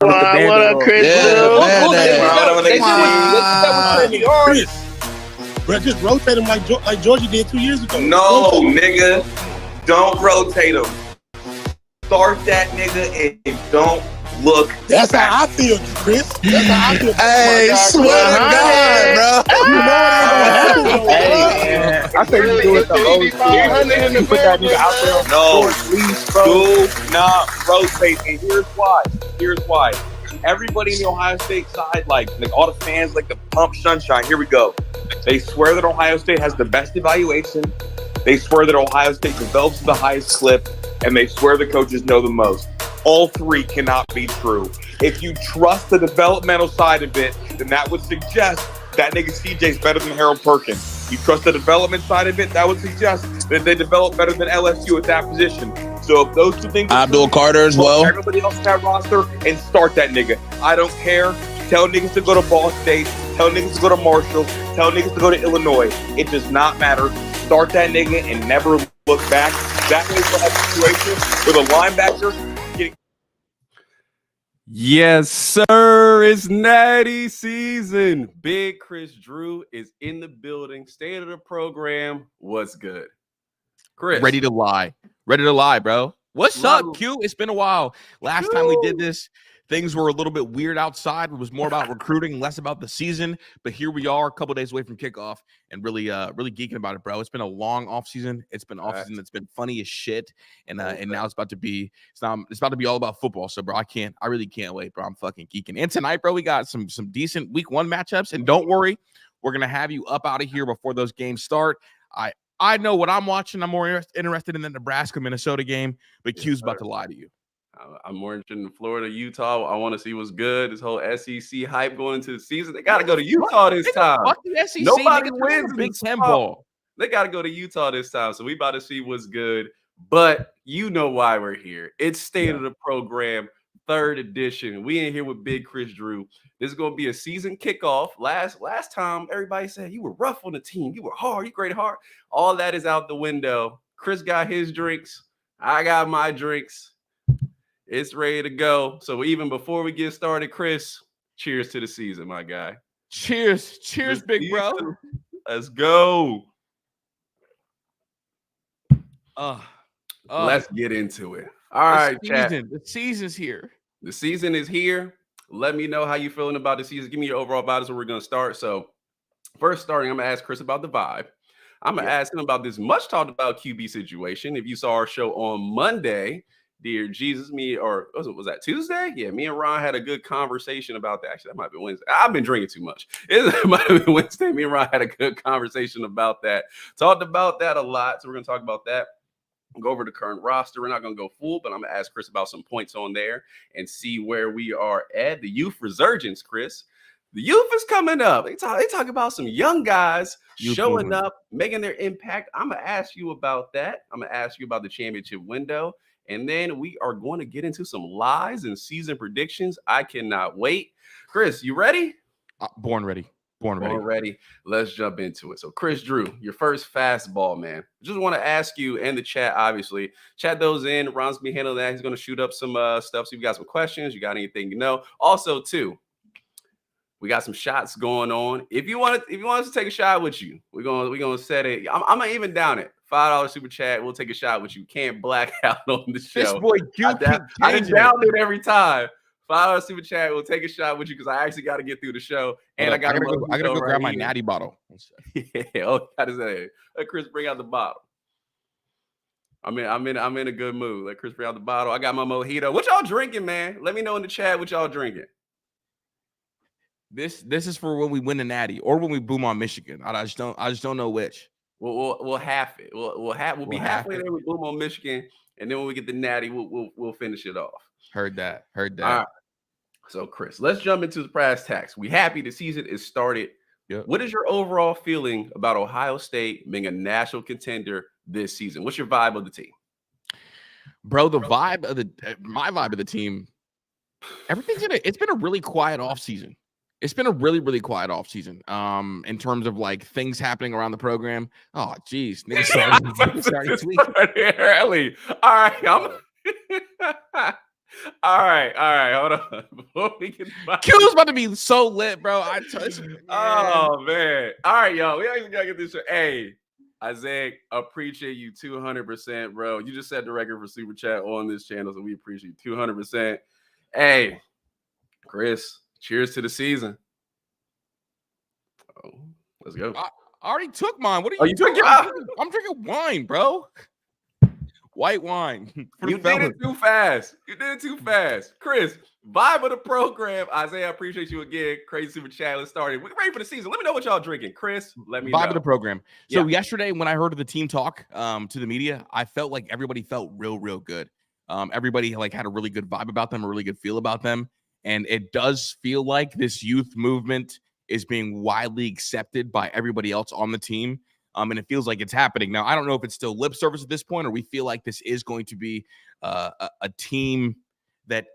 What up, Kris? Bro, just rotate him like Georgia did 2 years ago. No, nigga. Don't rotate him. Start that nigga and don't look. That's how I feel, Kris. That's how I feel. Hey, swear to God, bro. You know it ain't gonna happen, though. Hey, I think you do it the old school. You put that nigga out there. No, do not rotate. And here's why. Everybody in the Ohio State side, like all the fans, like the pump sunshine. Here we go. They swear that Ohio State has the best evaluation. They swear that Ohio State develops the highest clip, and they swear the coaches know the most. All three cannot be true. If you trust the developmental side of it, then that would suggest that nigga CJ's better than Harold Perkins. You trust the development side of it, that would suggest that they develop better than LSU at that position. So if those two things, Abdul Carter as well. Everybody else in that roster, and start that nigga. I don't care. Tell niggas to go to Ball State. Tell niggas to go to Marshall. Tell niggas to go to Illinois. It does not matter. Start that nigga and never look back. That nigga have a situation with a linebacker getting. Yes, sir. It's Natty season. Big Kris Drew is in the building. State of the program. What's good? Kris. Ready to lie, bro. What's up, Q? It's been a while. Last time we did this, things were a little bit weird outside. It was more about recruiting, less about the season. But here we are, a couple days away from kickoff, and really geeking about it, bro. It's been a long offseason. It's been offseason that's been funny as shit, and now it's about to be all about football. So, bro, I really can't wait, bro. I'm fucking geeking. And tonight, bro, we got some decent week 1 matchups, and don't worry, we're gonna have you up out of here before those games start. I know what I'm watching. I'm more interested in the Nebraska-Minnesota game, but Q's about to lie to you. I'm more interested in Florida, Utah. I want to see what's good. This whole SEC hype going into the season. They got to go to Utah this time. Fuck the SEC. Nobody wins Big Ten ball. They got to go to Utah this time. So we about to see what's good. But you know why we're here. It's State of the Program, 3rd edition. We in here with Big Kris Drew. This is going to be a season kickoff. Last time, everybody said you were rough on the team. You were hard. You graded hard. All that is out the window. Kris got his drinks. I got my drinks. It's ready to go. So even before we get started, Kris, cheers to the season, my guy. Cheers, big bro. Let's go. Let's get into it. All right, chat. The season's here. The season is here. Let me know how you feeling about the season. Give me your overall about it, so we're going to start. So first starting, I'm going to ask Kris about the vibe. I'm going to ask him about this much talked about QB situation. If you saw our show on Monday, Dear Jesus, was that Tuesday? Yeah, me and Ron had a good conversation about that. Actually, that might have been Wednesday. I've been drinking too much. It might have been Wednesday. Me and Ron had a good conversation about that. Talked about that a lot. So we're going to talk about that. Go over the current roster. We're not going to go full, but I'm going to ask Kris about some points on there and see where we are at. The youth resurgence, Kris. The youth is coming up. They talk about some young guys showing up, making their impact. I'm going to ask you about that. I'm going to ask you about the championship window. And then we are going to get into some lies and season predictions. I cannot wait. Kris, you ready? Born ready. Let's jump into it. So, Kris Drew, your first fastball, man. Just want to ask you and the chat, obviously. Chat those in. Ron's be handling that. He's going to shoot up some stuff. So, if you got some questions, you got anything you know. Also, too, we got some shots going on. If you want us to take a shot with you, we're gonna set it. I'm gonna even down it. $5 super chat. We'll take a shot with you. Can't black out on the show. This boy, I just down it every time. $5 super chat. We'll take a shot with you because I actually got to get through the show. And I gotta go grab my Natty bottle. Yeah. Oh, how does that? Let Kris bring out the bottle. I'm in a good mood. Let Kris bring out the bottle. I got my mojito. What y'all drinking, man? Let me know in the chat what y'all drinking. This is for when we win the Natty or when we boom on Michigan. I just don't know which. We'll half it. We'll be halfway there with boom on Michigan, and then when we get the Natty, we'll finish it off. Heard that. All right. So Kris, let's jump into the brass tacks. We happy the season is started. Yep. What is your overall feeling about Ohio State being a national contender this season? What's your vibe of the team? Bro, my vibe of the team, it's been a really quiet offseason. It's been a really, really quiet offseason. In terms of like things happening around the program. Oh, geez. Niggas started tweaking. Early. All right. All right. Hold on. Before we can Q's about to be so lit, bro. Oh man. All right, y'all. We don't even gotta get this. Hey, Isaiah, appreciate you 200%, bro. You just set the record for super chat on this channel, so we appreciate you 200%. Hey, Kris, cheers to the season. Oh, let's go. I already took mine. What are you took doing? yours? I'm drinking wine, bro. White wine. You did it too fast. Kris, vibe of the program. Isaiah, I appreciate you again. Crazy super chat. Let's start it. We're ready for the season. Let me know what y'all drinking. Kris, let me know. Vibe of the program. So yesterday when I heard of the team talk to the media, I felt like everybody felt real good. Everybody like had a really good vibe about them, a really good feel about them. And it does feel like this youth movement is being widely accepted by everybody else on the team. And it feels like it's happening. Now, I don't know if it's still lip service at this point, or we feel like this is going to be a team that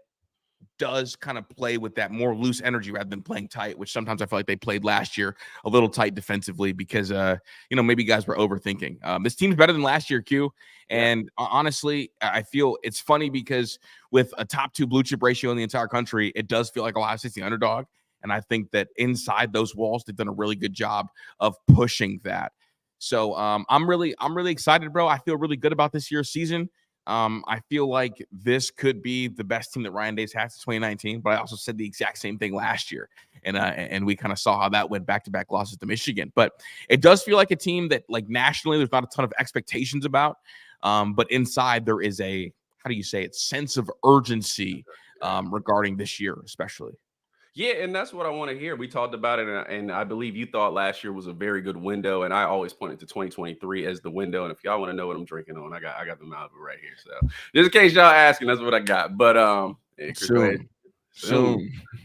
does kind of play with that more loose energy rather than playing tight, which sometimes I feel like they played last year a little tight defensively because, maybe guys were overthinking. This team's better than last year, Q. And honestly, I feel it's funny because with a top 2 blue chip ratio in the entire country, it does feel like Ohio State's the underdog. And I think that inside those walls, they've done a really good job of pushing that. So I'm really excited, bro. I feel really good about this year's season. I feel like this could be the best team that Ryan Day's had since 2019, but I also said the exact same thing last year. And we kind of saw how that went back-to-back losses to Michigan. But it does feel like a team that, like, nationally, there's not a ton of expectations about. But inside there is a, how do you say it, sense of urgency regarding this year, especially. Yeah, and that's what I want to hear. We talked about it, and I believe you thought last year was a very good window, and I always pointed to 2023 as the window. And if y'all want to know what I'm drinking on, I got the Malibu right here. So just in case y'all asking, that's what I got. But Soon.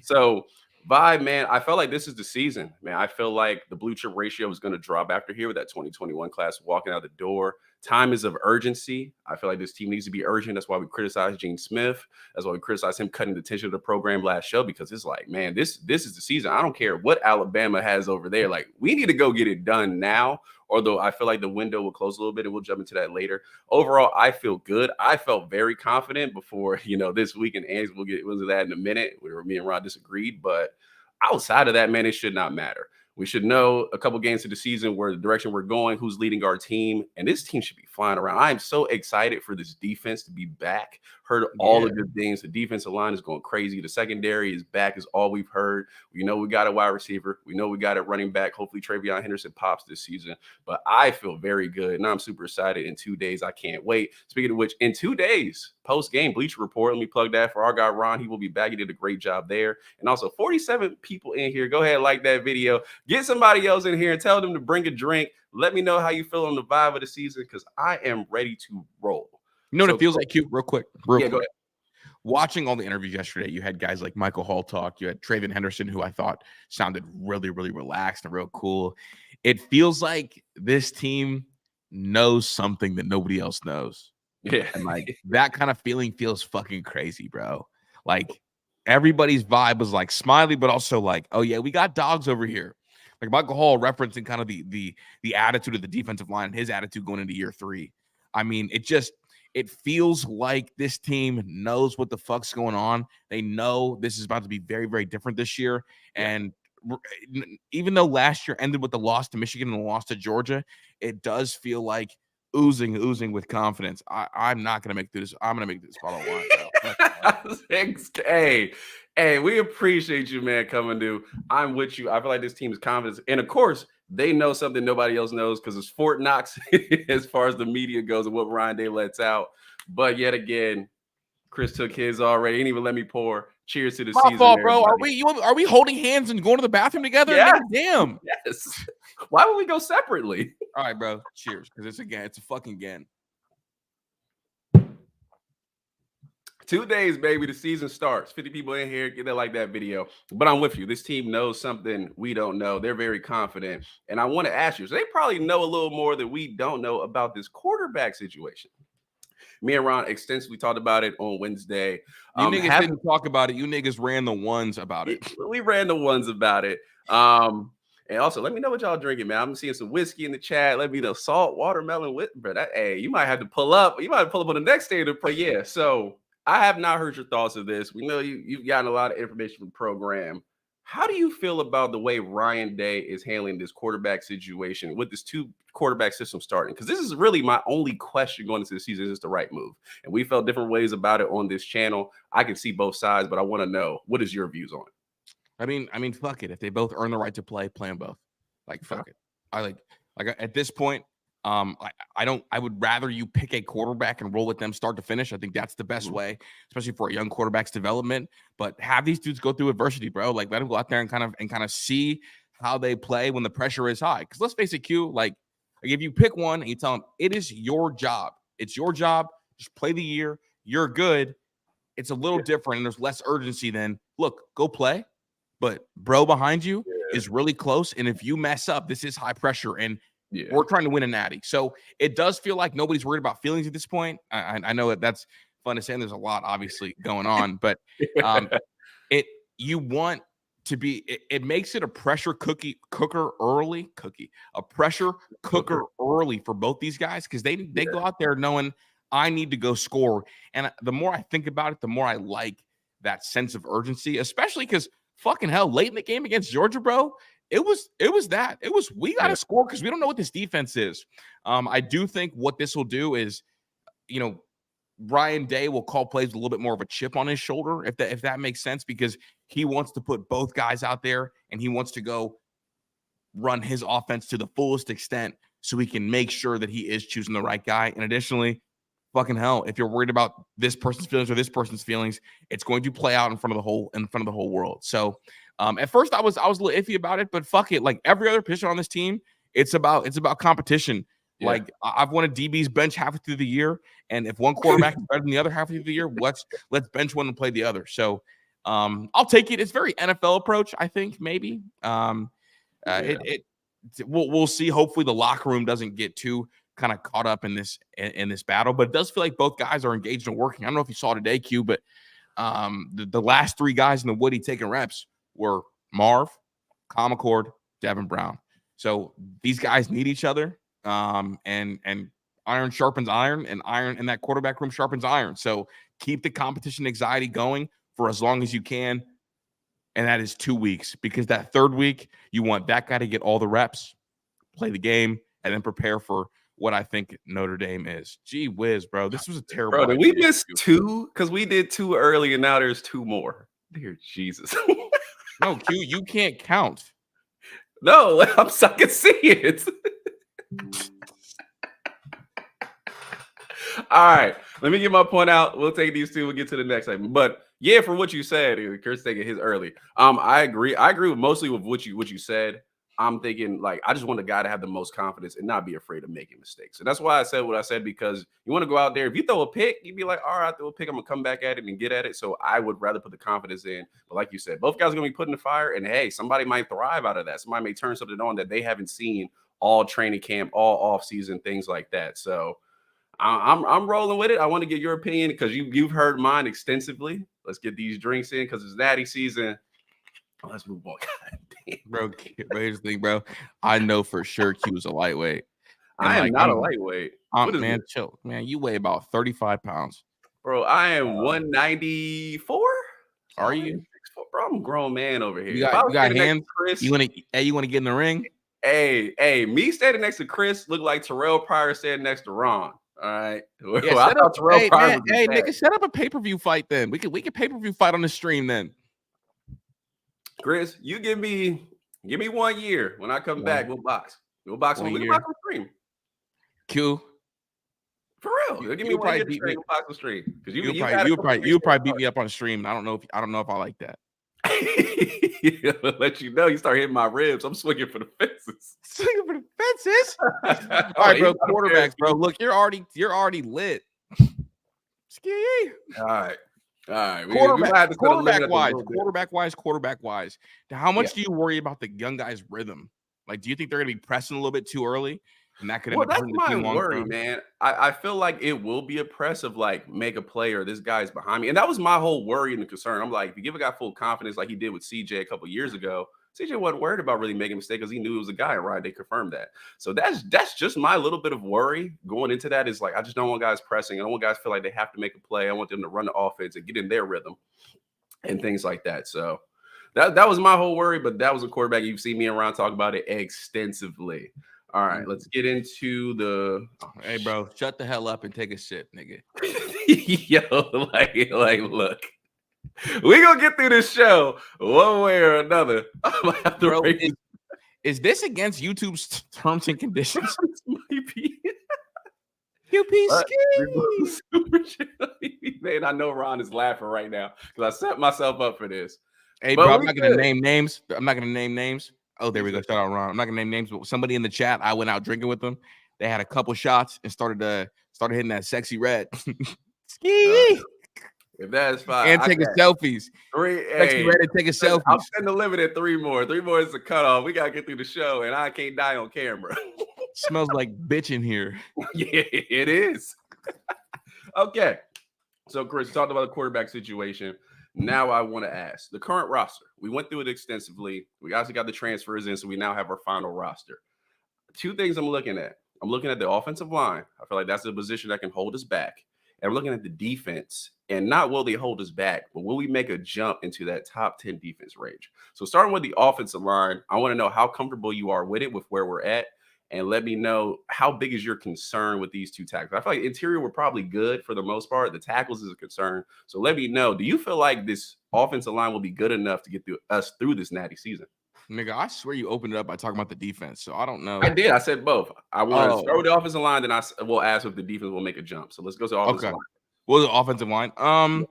So vibe, man, I felt like this is the season, man. I feel like the blue chip ratio is going to drop after here with that 2021 class walking out the door. Time is of urgency. I feel like this team needs to be urgent. That's why we criticize Gene Smith. That's why we criticize him cutting the attention of the program last show, because it's like, man, this is the season. I don't care what Alabama has over there. Like, we need to go get it done now. Although I feel like the window will close a little bit, and we'll jump into that later. Overall, I feel good. I felt very confident before, this week, and we'll get into that in a minute, where me and Rod disagreed. But outside of that, man, it should not matter. We should know a couple games of the season where the direction we're going, who's leading our team, and this team should be flying around. I am so excited for this defense to be back. Heard all the good things. The defensive line is going crazy. The secondary is back, is all we've heard. We know we got a wide receiver. We know we got a running back. Hopefully Travion Henderson pops this season. But I feel very good, and I'm super excited. In 2 days, I can't wait. Speaking of which, in 2 days, post-game Bleacher Report, let me plug that for our guy Ron. He will be back. He did a great job there. And also 47 people in here. Go ahead and like that video. Get somebody else in here and tell them to bring a drink. Let me know how you feel on the vibe of the season, because I am ready to roll. You know what it feels like, Q? Real quick. Go ahead. Watching all the interviews yesterday, you had guys like Michael Hall talk. You had Travion Henderson, who I thought sounded really, really relaxed and real cool. It feels like this team knows something that nobody else knows. Yeah. And like that kind of feeling feels fucking crazy, bro. Like everybody's vibe was like smiley, but also like, oh yeah, we got dogs over here. Like Michael Hall referencing kind of the attitude of the defensive line and his attitude going into year 3. I mean, it feels like this team knows what the fuck's going on. They know this is about to be very, very different this year. And even though last year ended with the loss to Michigan and the loss to Georgia, it does feel like oozing with confidence. I'm not going to make this. I'm going to make this bottle of wine. Hey, we appreciate you, man, coming to. I'm with you. I feel like this team is confident. And, of course, they know something nobody else knows, because it's Fort Knox as far as the media goes and what Ryan Day lets out. But yet again, Kris took his already. He didn't even let me pour. Cheers to the season. My fault, bro. Are we holding hands and going to the bathroom together? Yeah. Damn. Yes. Why would we go separately? All right, bro. Cheers. Because it's a fucking again. 2 days, baby. The season starts. 50 people in here. Get that like that video. But I'm with you. This team knows something we don't know. They're very confident. And I want to ask you, so they probably know a little more that we don't know about this quarterback situation. Me and Ron extensively talked about it on Wednesday. You niggas didn't talk about it. You niggas ran the ones about it. We ran the ones about it. And also, let me know what y'all drinking, man. I'm seeing some whiskey in the chat. Let me know salt, watermelon, bro. Hey, you might have to pull up. You might pull up on the next day to play. Yeah. So I have not heard your thoughts of this. We know you've gotten a lot of information from the program. How do you feel about the way Ryan Day is handling this quarterback situation with this 2-quarterback system starting? Because this is really my only question going into the season: is this the right move? And we felt different ways about it on this channel. I can see both sides, but I want to know, what is your views on it? I mean, fuck it. If they both earn the right to play them both. Like, fuck it. I like at this point, I would rather you pick a quarterback and roll with them start to finish. I think that's the best way, especially for a young quarterback's development. But have these dudes go through adversity, bro. Like, let them go out there and kind of see how they play when the pressure is high. Because let's face it, Q, like if you pick one and you tell them it is your job, it's your job, just play the year, you're good. It's a little different and there's less urgency than, look, go play. But bro behind you is really close. And if you mess up, this is high pressure. And we're trying to win a natty. So it does feel like nobody's worried about feelings at this point. I know that's fun to say, and there's a lot obviously going on, but you want to be, it makes it a pressure cooker early for both these guys, because they go out there knowing I need to go score. And the more I think about it, the more I like that sense of urgency, especially because fucking hell, late in the game against Georgia, bro, it was we got to score because we don't know what this defense is. I do think what this will do is, Ryan Day will call plays with a little bit more of a chip on his shoulder, if that makes sense, because he wants to put both guys out there and he wants to go run his offense to the fullest extent so he can make sure that he is choosing the right guy. And additionally, fucking hell, if you're worried about this person's feelings or this person's feelings, it's going to play out in front of the whole world. So at first I was a little iffy about it, but fuck it. Like every other pitcher on this team, it's about competition. Yeah. Like I've wanted DB's bench halfway through the year, and if one quarterback is better than the other halfway through the year, let's bench one and play the other. So I'll take it. It's very NFL approach, I think, maybe. We'll see. Hopefully the locker room doesn't get too kind of caught up in this battle, but it does feel like both guys are engaged and working. I don't know if you saw today, Q, but the last 3 guys in the Woody taking reps were Marv, Comacord, Devin Brown. So these guys need each other, and iron sharpens iron, and that quarterback room sharpens iron. So keep the competition anxiety going for as long as you can, and that is 2 weeks, because that 3rd week you want that guy to get all the reps, play the game, and then prepare for what I think Notre Dame is. Gee whiz, bro. This was a terrible idea. Did we miss 2? Because we did 2 early, and now there's 2 more. Dear Jesus. No, Q, you can't count. No, I can see it. All right. Let me get my point out. We'll take these 2. We'll get to the next segment. But yeah, for what you said, Kris taking his early. I agree. I agree mostly with what you said. I'm thinking, like, I just want a guy to have the most confidence and not be afraid of making mistakes. And that's why I said what I said, because you want to go out there. If you throw a pick, you'd be like, all right, I throw a pick, I'm going to come back at it and get at it. So I would rather put the confidence in. But like you said, both guys are going to be put in the fire. And, hey, somebody might thrive out of that. Somebody may turn something on that they haven't seen all training camp, all offseason, things like that. So I'm rolling with it. I want to get your opinion because you've heard mine extensively. Let's get these drinks in because it's Natty season. Let's move on. Bro, here's the thing, bro. I know for sure Q is a lightweight. And I am not a lightweight. Man, chill. Man, you weigh about 35 pounds. Bro, I am 194. Are you? Bro, I'm a grown man over here. You got hands? Kris, you want to get in the ring? Hey, me standing next to Kris look like Terrell Pryor standing next to Ron. All right. Yeah, nigga, set up a pay-per-view fight then. We could pay-per-view fight on the stream then. Kris, you give me 1 year. When I come back, we'll box. We'll box on stream. Q. For real. Give me 1 year to stream. We'll box on stream. Because you probably beat me up on stream. I don't know if I like that. I'll let you know. You start hitting my ribs. I'm swinging for the fences. Swinging for the fences? All right, bro. Quarterbacks, bro. Look, you're already lit. Ski. All right. Quarterback wise. Now, how much do you worry about the young guys' rhythm? Like, do you think they're going to be pressing a little bit too early? And that could end up hurting the team long term? Worry, man. I feel like it will be a press of like make a play or this guy's behind me. And that was my whole worry and concern. I'm like, if you give a guy full confidence like he did with CJ a couple years ago, CJ wasn't worried about really making a mistake because he knew it was a guy, right? They confirmed that. So that's just my little bit of worry going into that is like, I just don't want guys pressing. I don't want guys to feel like they have to make a play. I want them to run the offense and get in their rhythm and things like that. So that was my whole worry, but that was a quarterback. You've seen me around talk about it extensively. All right, let's get into the. Hey, bro, shut the hell up and take a sip, nigga. Yo, like, look, we gonna get through this show one way or another. Bro, is this against YouTube's terms and conditions? Man, I know Ron is laughing right now because I set myself up for this. Hey, bro, I'm not gonna name names. Oh, there we go. Shout out Ron. I'm not gonna name names, but somebody in the chat, I went out drinking with them. They had a couple shots and started hitting that sexy red. Ski. If that's fine. And taking selfies. Sexy red and taking selfies. I'm setting the limit at 3 more. 3 more is the cutoff. We gotta get through the show, and I can't die on camera. Smells like bitch in here. Yeah, it is. Okay. So, Kris, talked about the quarterback situation. Now I want to ask the current roster. We went through it extensively. We also got the transfers in, so we now have our final roster. 2 things I'm looking at. I'm looking at the offensive line. I feel like that's the position that can hold us back. And we're looking at the defense. And not will they hold us back, but will we make a jump into that top 10 defense range? So starting with the offensive line, I want to know how comfortable you are with it, with where we're at. And let me know how big is your concern with these 2 tackles. I feel like interior were probably good for the most part. The tackles is a concern. So let me know, do you feel like this offensive line will be good enough to get through this Natty season? Nigga, I swear you opened it up by talking about the defense. So I don't know. I did. I said both. I want to start with the offensive line, then I will ask if the defense will make a jump. So let's go to the offensive line. Well, the offensive line.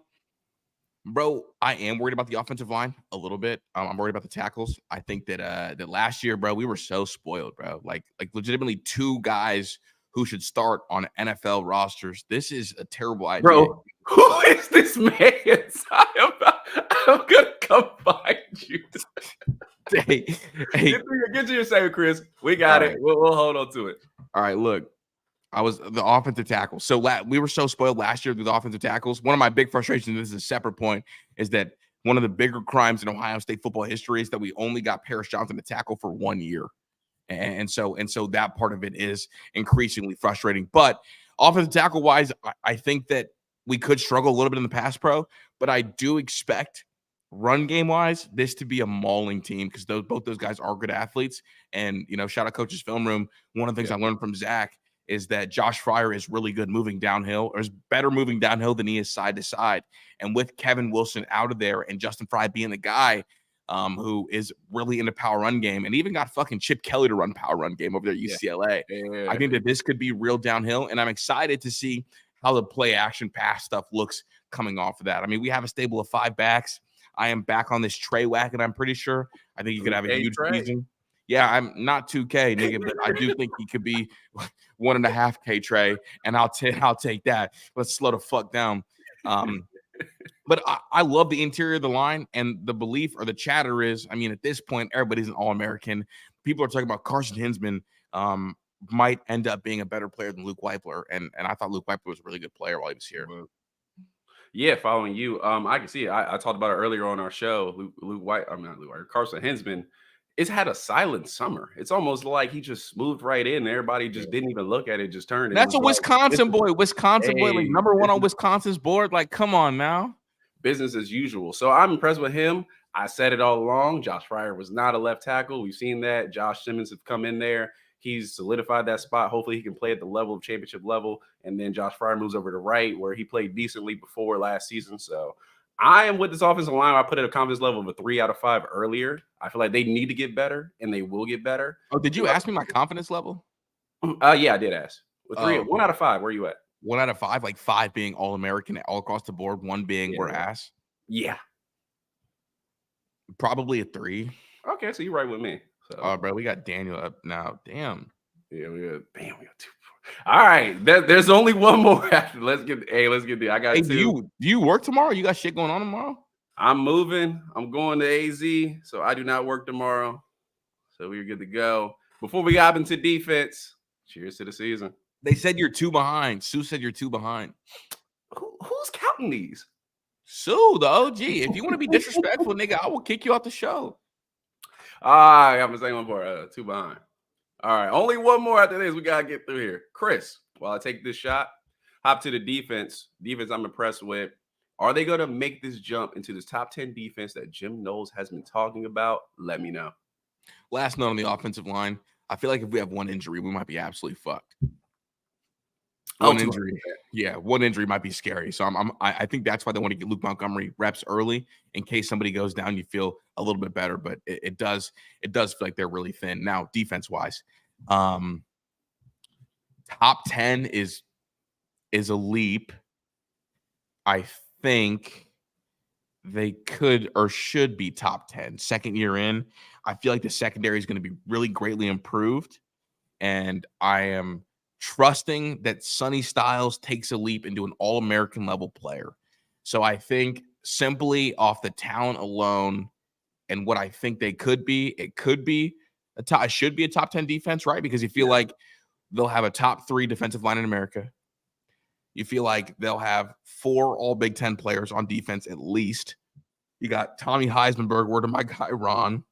Bro, I am worried about the offensive line a little bit. I'm worried about the tackles. I think that last year, bro, we were so spoiled, bro. Like legitimately 2 guys who should start on NFL rosters. This is a terrible idea. Bro, who is this man? I'm gonna come find you. Hey. Get to your second, Kris. We got it. Right. We'll hold on to it. All right, look. I was the offensive tackle. So we were so spoiled last year with the offensive tackles. One of my big frustrations, this is a separate point, is that one of the bigger crimes in Ohio State football history is that we only got Paris Johnson to tackle for 1 year. And so that part of it is increasingly frustrating. But offensive tackle wise, I think that we could struggle a little bit in the pass pro, but I do expect run game wise this to be a mauling team because both those guys are good athletes. And, shout out Coach's Film Room. One of the things I learned from Zach is that Josh Fryer is really good moving downhill, or is better moving downhill than he is side to side. And with Kevin Wilson out of there and Justin Fry being the guy who is really into power run game and even got fucking Chip Kelly to run power run game over there at UCLA. Yeah. I think that this could be real downhill, and I'm excited to see how the play action pass stuff looks coming off of that. I mean, we have a stable of 5 backs. I am back on this Trey wagon, I'm pretty sure. I think he could have a huge season. Yeah, I'm not 2K, nigga, but I do think he could be 1.5K Trey, and I'll take that. Let's slow the fuck down. But I love the interior of the line, and the belief or the chatter is, I mean, at this point, everybody's an All-American. People are talking about Carson Hinsman might end up being a better player than Luke Weipler, and I thought Luke Weipler was a really good player while he was here. Yeah, following you, I can see it. I talked about it earlier on our show. Carson Hinsman. It's had a silent summer. It's almost like he just moved right in. Everybody just didn't even look at it, just turned. That's a Wisconsin boy. Wisconsin boy, like number 1 on Wisconsin's board. Like, come on now. Business as usual. So I'm impressed with him. I said it all along. Josh Fryer was not a left tackle. We've seen that. Josh Simmons have come in there. He's solidified that spot. Hopefully he can play at the level of championship level. And then Josh Fryer moves over to right where he played decently before last season. So I am with this offensive line. I put it at a confidence level of a 3 out of 5 earlier. I feel like they need to get better, and they will get better. Oh, did you ask me my confidence level? Yeah, I did ask. With 1 out of 5, where are you at? 1 out of 5, like 5 being All-American all across the board, 1 being we're ass. Yeah. Probably a 3. Okay, so you're right with me. So. Bro, we got Daniel up now. Damn. Yeah, we got 2. All right, there's only 1 more after. Let's get the. I got 2. Do you work tomorrow? You got shit going on tomorrow? I'm moving. I'm going to AZ, so I do not work tomorrow. So we're good to go. Before we got into defense, cheers to the season. They said you're 2 behind. Sue said you're 2 behind. Who's counting these? Sue, the OG. If you want to be disrespectful, nigga, I will kick you out the show. I got my second one for 2 behind. All right, only one more after this. We gotta get through here. Kris, while I take this shot, hop to the defense. Defense I'm impressed with. Are they gonna make this jump into this top 10 defense that Jim Knowles has been talking about? Let me know. Last note on the offensive line. I feel like if we have one injury, we might be absolutely fucked. One injury. Yeah, one injury might be scary. So I think that's why they want to get Luke Montgomery reps early in case somebody goes down, you feel a little bit better. But it does feel like they're really thin. Now, defense-wise, top 10 is a leap. I think they could or should be top 10. Second year in, I feel like the secondary is going to be really greatly improved. And I am trusting that Sonny Styles takes a leap into an all-American level player. So I think simply off the talent alone and what I think they could be, it should be a top 10 defense, right? Because you feel like they'll have a top 3 defensive line in America. You feel like they'll have 4 all Big Ten players on defense at least. You got Tommy Heisenberg, word of my guy, Ron.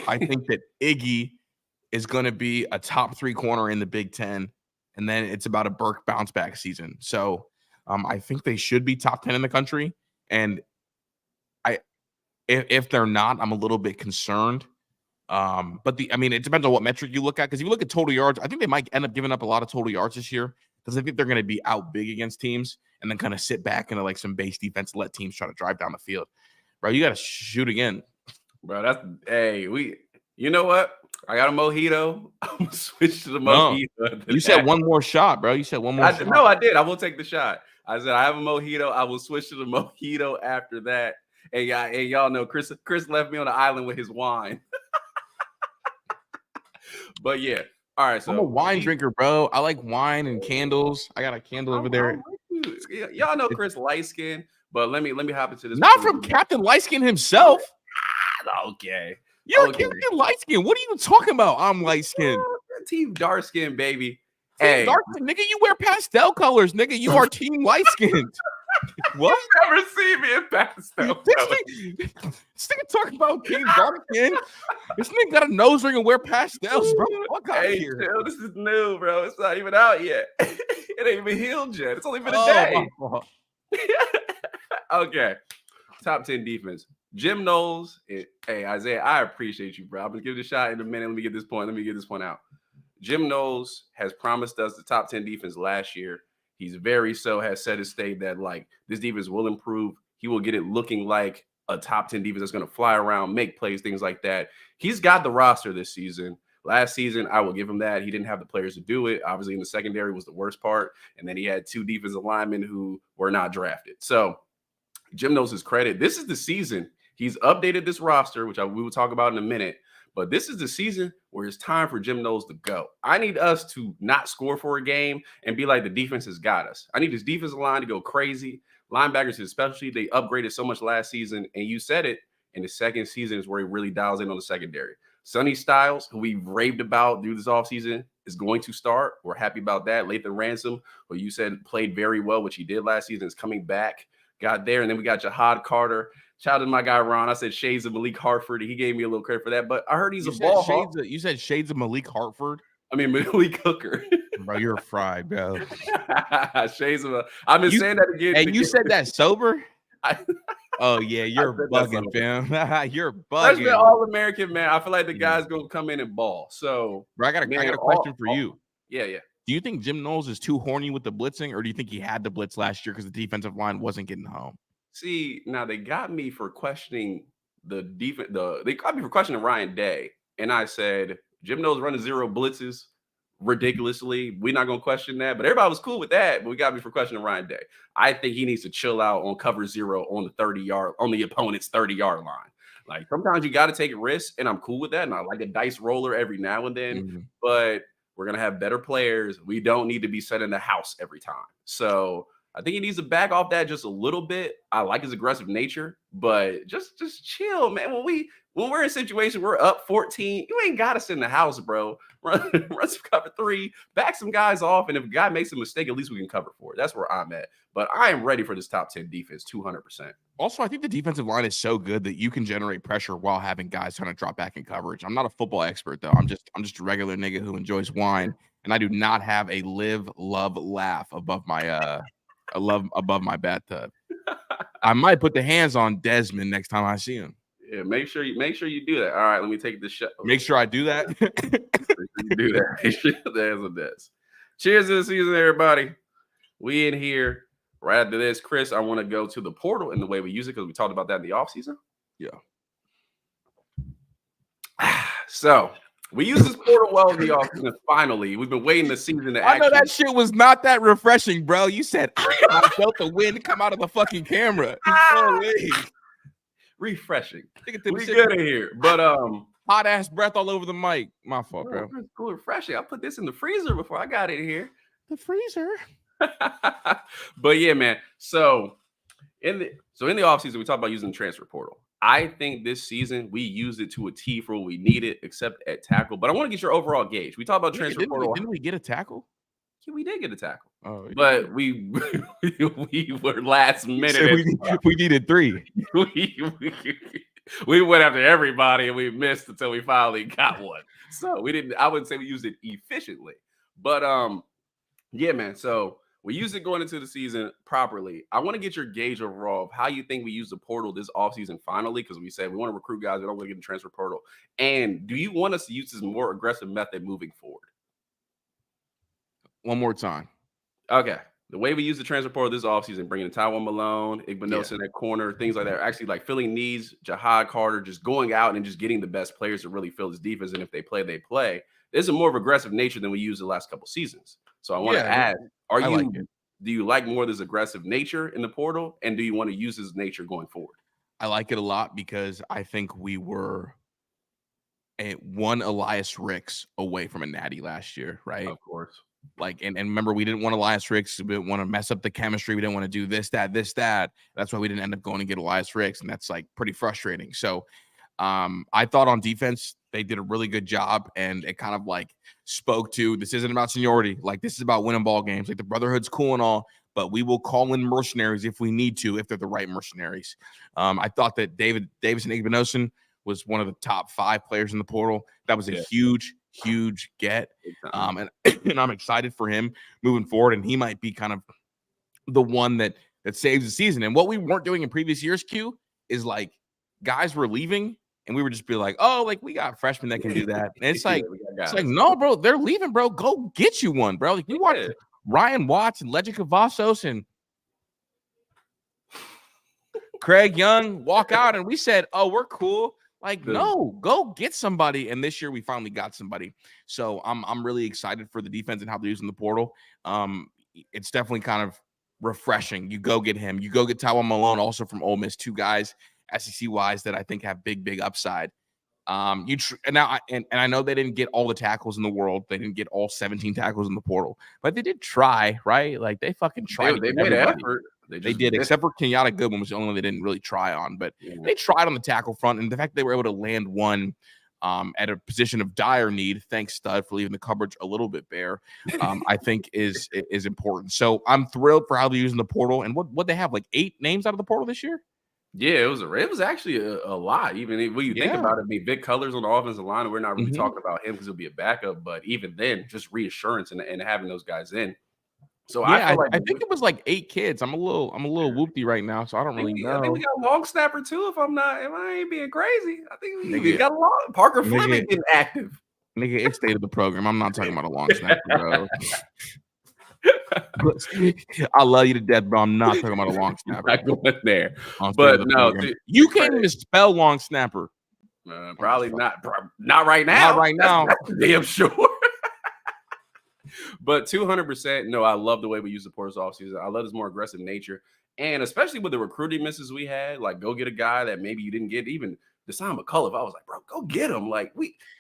I think that Iggy is going to be a top 3 corner in the Big Ten. And then it's about a Burke bounce back season. So I think they should be top 10 in the country. And if they're not, I'm a little bit concerned. But it depends on what metric you look at. Because if you look at total yards, I think they might end up giving up a lot of total yards this year. Because I think they're going to be out big against teams and then kind of sit back into like some base defense and let teams try to drive down the field. Bro, you got to shoot again. Bro, you know what? I got a mojito. I'm going to switch to the mojito. You said one more shot, bro. You said one more shot. No, I did. I will take the shot. I said I have a mojito. I will switch to the mojito after that. And y'all know Kris left me on the island with his wine. But yeah. All right. So I'm a wine drinker, bro. I like wine and candles. I got a candle over there. Y'all know Kris light skin, but let me hop into this. Not from Captain Light Skin himself. Okay. You're Captain Light Skin. What are you talking about? I'm light skin. Team dark skin, baby. Hey, dark skin, nigga, you wear pastel colors, nigga. You are team light skinned. What? You never see me in pastel colors. This nigga talking about team dark skin. This nigga got a nose ring and wear pastels, bro. Fuck out here. Chill, this is new, bro. It's not even out yet. It ain't even healed yet. It's only been a day. Okay. Top 10 defense. Jim Knowles. Hey, Isaiah, I appreciate you, bro. I'm going to give it a shot in a minute. Let me get this point out. Jim Knowles has promised us the top 10 defense last year. He's has set his state that, like, this defense will improve. He will get it looking like a top 10 defense that's going to fly around, make plays, things like that. He's got the roster this season. Last season, I will give him that. He didn't have the players to do it. Obviously, in the secondary was the worst part. And then he had 2 defensive linemen who were not drafted. So Jim knows his credit. This is the season. He's updated this roster, which we will talk about in a minute. But this is the season where it's time for Jim Knowles to go. I need us to not score for a game and be like, the defense has got us. I need this defensive line to go crazy. Linebackers especially, they upgraded so much last season. And you said it, in the second season is where he really dials in on the secondary. Sonny Styles, who we raved about through this offseason, is going to start. We're happy about that. Lathan Ransom, who you said played very well, which he did last season, is coming back. Got there. And then we got Jahad Carter. Shout out to my guy, Ron. I said shades of Malik Hartford. He gave me a little credit for that, but I heard he's a ball hawk. You said shades of Malik Hartford? I mean, Malik Hooker. Bro, you're fried, bro. Shades of I've been saying that again. And you said that sober? Oh, yeah, you're bugging, fam. You're bugging. Freshman All-American, man. I feel like the guy's going to come in and ball. So, bro, I got a question for you. Yeah. Do you think Jim Knowles is too horny with the blitzing, or do you think he had to blitz last year because the defensive line wasn't getting home? See, now they got me for questioning the defense. They got me for questioning Ryan Day, and I said Jim Knowles running 0 blitzes ridiculously. We're not gonna question that, but everybody was cool with that. But we got me for questioning Ryan Day. I think he needs to chill out on cover 0 on the 30-yard on the opponent's 30-yard line. Like sometimes you got to take risks, and I'm cool with that. And I like a dice roller every now and then, but we're gonna have better players. We don't need to be setting the house every time. So I think he needs to back off that just a little bit. I like his aggressive nature, but just chill, man. When we're in a situation we're up 14, you ain't gotta sit in the house, bro. Run some cover 3, back some guys off, and if a guy makes a mistake, at least we can cover for it. That's where I'm at. But I am ready for this top 10 defense, 200%. Also, I think the defensive line is so good that you can generate pressure while having guys trying to drop back in coverage. I'm not a football expert though. I'm just a regular nigga who enjoys wine, and I do not have a live, love, laugh above my above my bathtub. I might put the hands on Desmond next time I see him. Yeah, make sure you do that. All right, let me take the shot. Make sure I do that. Make sure you do that. Make sure there's a desk. Cheers to the season, everybody. We in here. Right after this, Kris, I want to go to the portal and the way we use it because we talked about that in the offseason. Yeah. So we use this portal well in the offseason. Finally, we've been waiting the season to I know that shit was not that refreshing, bro. You said I felt the wind come out of the fucking camera. Refreshing. We good in here, but hot ass breath all over the mic. My fault, bro. It's cool, refreshing. I put this in the freezer before I got it here. The freezer. But yeah, man. So in the offseason, we talked about using the transfer portal. I think this season we used it to a T for what we needed, except at tackle. But I want to get your overall gauge. We talked about transfer portal. Didn't we get a tackle? Yeah, we did get a tackle. Oh, but we were last minute. We needed 3. We went after everybody and we missed until we finally got one. So we didn't. I wouldn't say we used it efficiently, but yeah, man. So we used it going into the season properly. I want to get your gauge overall of how you think we use the portal this offseason finally, because we said we want to recruit guys. We don't want to get in the transfer portal. And do you want us to use this more aggressive method moving forward? One more time. Okay. The way we use the transfer portal this offseason, bringing in Tywone Malone, Menace2 in that corner, things like that, actually like filling needs, Jahad Carter, just going out and just getting the best players to really fill this defense. And if they play, they play. There's a more of aggressive nature than we used the last couple seasons. So I want to add, do you like more of this aggressive nature in the portal? And do you want to use this nature going forward? I like it a lot because I think we were one Elias Ricks away from a Natty last year, right? Of course. Like, and remember, we didn't want Elias Ricks. We didn't want to mess up the chemistry. We didn't want to do this, that. That's why we didn't end up going and get Elias Ricks. And that's like pretty frustrating. So I thought on defense, they did a really good job. And it kind of like spoke to, this isn't about seniority. Like, this is about winning ball games. Like, the brotherhood's cool and all, but we will call in mercenaries if we need to, if they're the right mercenaries. I thought that Davis and Igbenogson was one of the top 5 players in the portal. That was a huge get. And I'm excited for him moving forward. And he might be kind of the one that saves the season. And what we weren't doing in previous years, Q, is like guys were leaving and we would just be like, oh, like we got freshmen that can do that. And it's like, no, bro, they're leaving, bro. Go get you one, bro. Like, you watch Ryan Watts and Legend Cavazos and Craig Young walk out, and we said, oh, we're cool. Like, no, go get somebody. And this year we finally got somebody. So I'm really excited for the defense and how they're using the portal. It's definitely kind of refreshing. You go get him. You go get Tywone Malone, also from Ole Miss, 2 guys, SEC-wise, that I think have big upside. And I know they didn't get all the tackles in the world. They didn't get all 17 tackles in the portal, but they did try, right? Like, they fucking tried. They made an effort. They did, except for Kenyatta Goodwin was the only one they didn't really try on. But they tried on the tackle front, and the fact they were able to land one at a position of dire need, thanks Stud for leaving the coverage a little bit bare, I think is important. So I'm thrilled for how they're using the portal. And what they have, like 8 names out of the portal this year? Yeah, it was actually a lot. Even when you think about it, Vic Colors on the offensive line, we're not really talking about him because he'll be a backup. But even then, just reassurance and having those guys in. So I think it was like 8 kids. I'm a little whoopty right now, so I don't really know. I think we got a long snapper too. If I ain't being crazy, I think we got a long Parker Fleming getting active. Nigga, it's state of the program. I'm not talking about a long snapper, bro. I love you to death, bro. I'm not talking about a long snapper. Not going there, but no, you can't even spell long snapper. Probably not. Not right now. Not right now. That's damn sure. But 200%, no, I love the way we use the portals offseason. I love this more aggressive nature. And especially with the recruiting misses we had, like go get a guy that maybe you didn't get. Even Deshaun McCullough, I was like, bro, go get him. Like,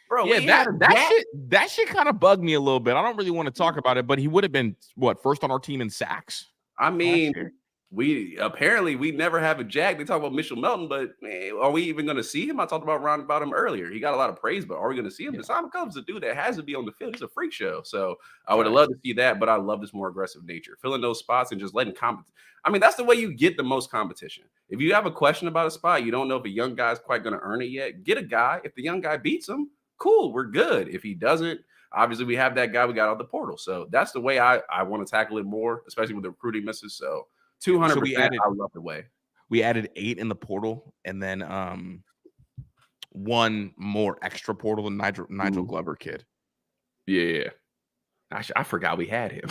that shit kind of bugged me a little bit. I don't really want to talk about it, but he would have been, first on our team in sacks? I mean, year. we never have a Jack. They talk about Mitchell Melton, but man, are we even going to see him? I talked about him earlier. He got a lot of praise, but are we going to see him? Yeah. Desan Combs, a dude that has to be on the field. He's a freak show. So I would have Right. loved to see that, but I love this more aggressive nature, filling those spots and just letting I mean, that's the way you get the most competition. If you have a question about a spot, you don't know if a young guy's quite going to earn it yet, get a guy. If the young guy beats him, cool, we're good. If he doesn't, obviously we have that guy we got out the portal. So that's the way I want to tackle it more, especially with the recruiting misses. So 200%, I love the way. We added 8 in the portal, and then one more extra portal than Nigel Glover kid. Yeah. I forgot we had him.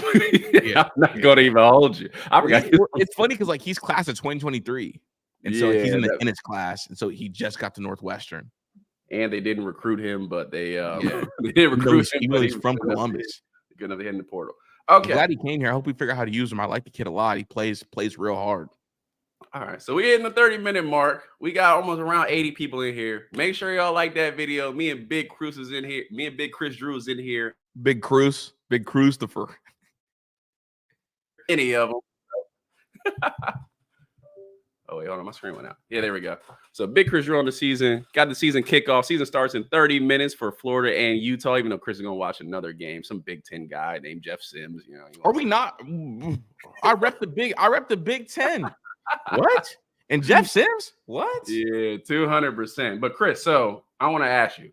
I'm not going to even hold you. I forgot. It's funny because he's class of 2023, and so he's in his class, and so he just got to Northwestern. And they didn't recruit him, but they they didn't recruit him. He's from Columbus. Good enough to hit in the portal. Okay. I'm glad he came here. I hope we figure out how to use him. I like the kid a lot. He plays real hard. All right. So we're hitting the 30-minute mark. We got almost around 80 people in here. Make sure y'all like that video. Me and Big Kris is in here. Me and Big Kris Drew is in here. Big Kris the fur. Any of them. Oh, wait, hold on. My screen went out. Yeah, there we go. So Big Kris Drew on the season. Got the season kickoff. Season starts in 30 minutes for Florida and Utah, even though Kris is going to watch another game. Some Big Ten guy named Jeff Sims. Are we not? I rep the Big Ten. What? And Jeff Sims? What? Yeah, 200%. But Kris, so I want to ask you,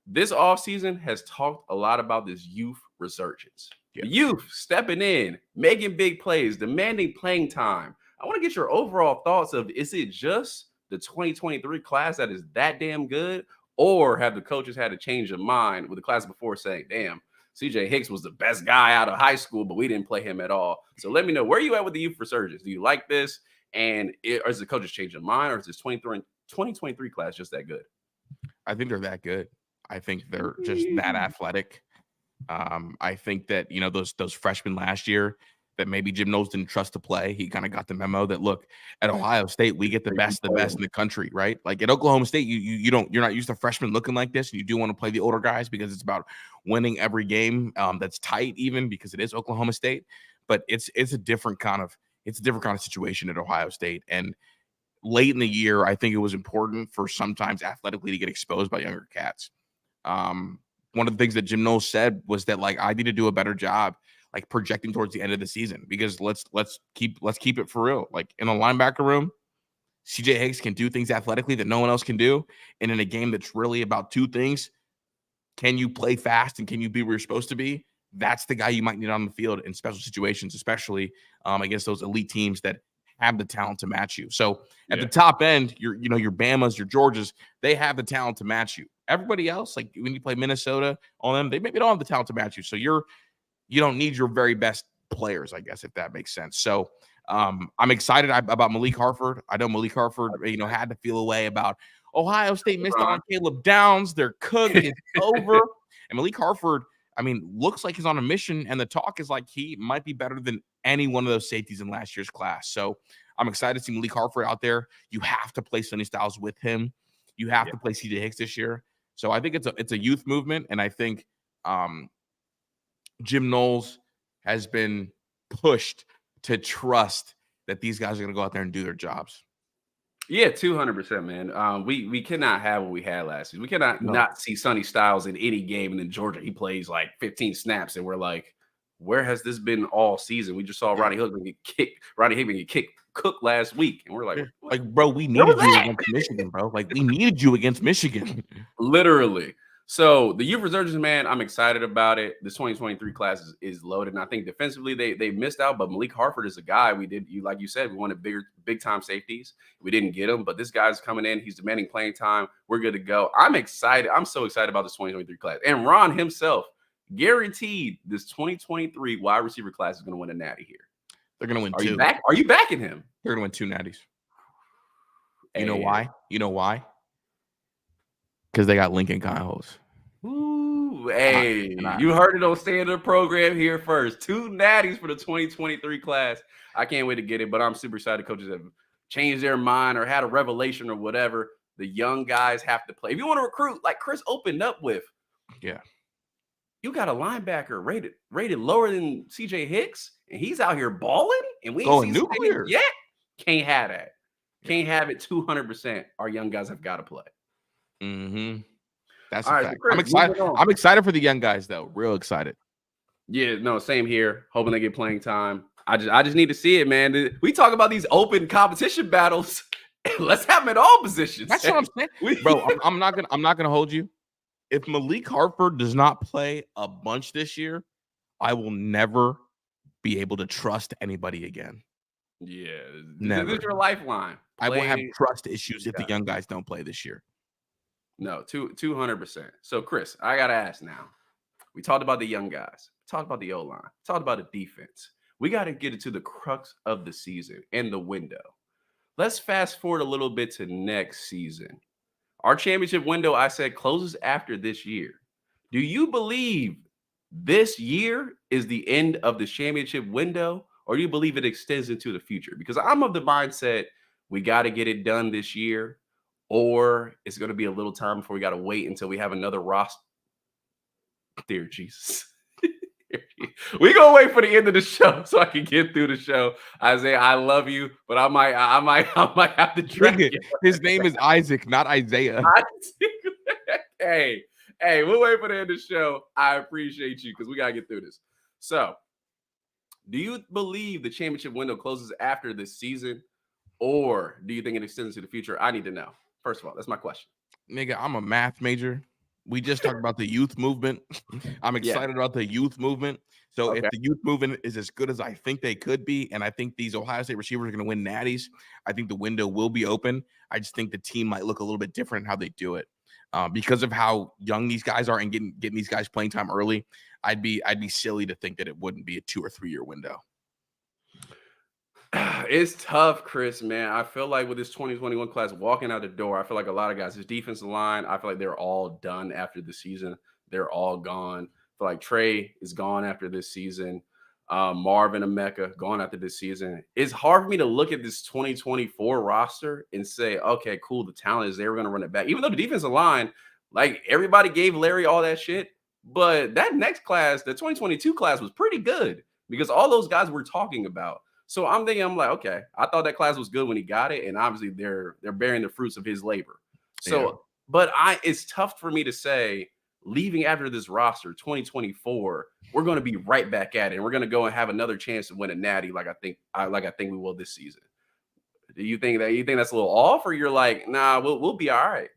this offseason has talked a lot about this youth resurgence. Yeah. The youth stepping in, making big plays, demanding playing time. I want to get your overall thoughts of, is it just the 2023 class that is that damn good? Or have the coaches had to change their mind with the class before saying, damn, CJ Hicks was the best guy out of high school, but we didn't play him at all. So let me know, where are you at with the youth resurgence? Do you like this? And is the coaches changing their mind, or is this 2023 class just that good? I think they're that good. I think they're just that athletic. I think that, those freshmen last year that maybe Jim Knowles didn't trust to play. He kind of got the memo that, look, at Ohio State, we get the best in the country, right? Like at Oklahoma State, you're not used to freshmen looking like this. And you do want to play the older guys because it's about winning every game that's tight, even because it is Oklahoma State. But it's a different kind of situation at Ohio State. And late in the year, I think it was important for sometimes athletically to get exposed by younger cats. One of the things that Jim Knowles said was that, I need to do a better job projecting towards the end of the season, because let's keep it for real. In a linebacker room, CJ Hicks can do things athletically that no one else can do. And in a game that's really about two things, can you play fast and can you be where you're supposed to be? That's the guy you might need on the field in special situations, especially against those elite teams that have the talent to match you. So at the top end, your Bamas, your Georgias, they have the talent to match you. Everybody else, when you play Minnesota on them, they maybe don't have the talent to match you. So you don't need your very best players, I guess, if that makes sense. So I'm excited about Malik Harford. I know Malik Harford, had to feel a way about Ohio State missed on Caleb Downs. They're cooked. It's over. And Malik Harford, looks like he's on a mission, and the talk is he might be better than any one of those safeties in last year's class. So I'm excited to see Malik Harford out there. You have to play Sonny Styles with him. You have to play CJ Hicks this year. So I think it's a youth movement, and I think Jim Knowles has been pushed to trust that these guys are going to go out there and do their jobs. Yeah, 200%, man. We cannot have what we had last season. We cannot not see Sonny Styles in any game, and in Georgia he plays 15 snaps, and we're like, where has this been all season? We just saw Ronnie Hickman get kicked, cooked last week, and we're like, bro, we needed you against Michigan, bro. We needed you against Michigan. Literally. So the youth resurgence, man, I'm excited about it. The 2023 class is loaded, and I think defensively they missed out. But Malik Harford is a guy like you said, we wanted big time safeties. We didn't get him, but this guy's coming in. He's demanding playing time. We're good to go. I'm excited. I'm so excited about this 2023 class. And Ron himself guaranteed this 2023 wide receiver class is going to win a Natty here. They're going to win 2. Are you backing him? They're going to win 2 Natties. You know why? Because they got Lincoln Kyhos. Ooh, hey, you heard it on Standard Program here first. 2 Natties for the 2023 class. I can't wait to get it, but I'm super excited. Coaches have changed their mind or had a revelation or whatever. The young guys have to play. If you want to recruit, like Kris opened up with, you got a linebacker rated lower than CJ Hicks, and he's out here balling, and we ain't Going seen nuclear yet. Can't have that. Can't have it 200%. Our young guys have got to play. Mm-hmm. That's all a right. fact. So Kris, I'm excited. I'm excited for the young guys, though. Real excited. Yeah, no, same here. Hoping they get playing time. I just need to see it, man. We talk about these open competition battles. Let's have them at all positions. That's what I'm saying, bro. I'm not gonna hold you. If Malik Hartford does not play a bunch this year, I will never be able to trust anybody again. Yeah, never. This is your lifeline. I will have trust issues if the young guys don't play this year. No, 200%. So, Kris, I gotta ask now. We talked about the young guys. We talked about the O-line. Talked about the defense. We got to get into the crux of the season and the window. Let's fast forward a little bit to next season. Our championship window, I said, closes after this year. Do you believe this year is the end of the championship window, or do you believe it extends into the future? Because I'm of the mindset we got to get it done this year, or it's going to be a little time before we got to wait until we have another roster. Dear Jesus. We gonna wait for the end of the show so I can get through the show. Isaiah, I love you, but I might have to drag you. His name is Isaac, not Isaiah. Hey, we'll wait for the end of the show. I appreciate you because we gotta get through this. So, do you believe the championship window closes after this season, or do you think it extends to the future? I need to know. First of all, that's my question. Nigga, I'm a math major. We just talked about the youth movement. I'm excited about the youth movement. So if the youth movement is as good as I think they could be, and I think these Ohio State receivers are going to win natties, I think the window will be open. I just think the team might look a little bit different in how they do it. Because of how young these guys are and getting these guys playing time early, I'd be silly to think that it wouldn't be a 2 or 3 year window. It's tough, Kris, man. I feel like with this 2021 class walking out the door, I feel like a lot of guys, this defensive line, I feel like they're all done after the season. They're all gone. I feel like Trey is gone after this season. Marvin and Mecca gone after this season. It's hard for me to look at this 2024 roster and say, okay, cool, the talent is there. We're going to run it back. Even though the defensive line, like everybody gave Larry all that shit. But that next class, the 2022 class was pretty good because all those guys we're talking about. So I'm like, okay, I thought that class was good when he got it, and obviously they're bearing the fruits of his labor. So, but it's tough for me to say leaving after this roster, 2024, we're going to be right back at it, and we're going to go and have another chance to win a natty, like I think we will this season. Do you think that's a little off, or you're like, nah, we'll be all right?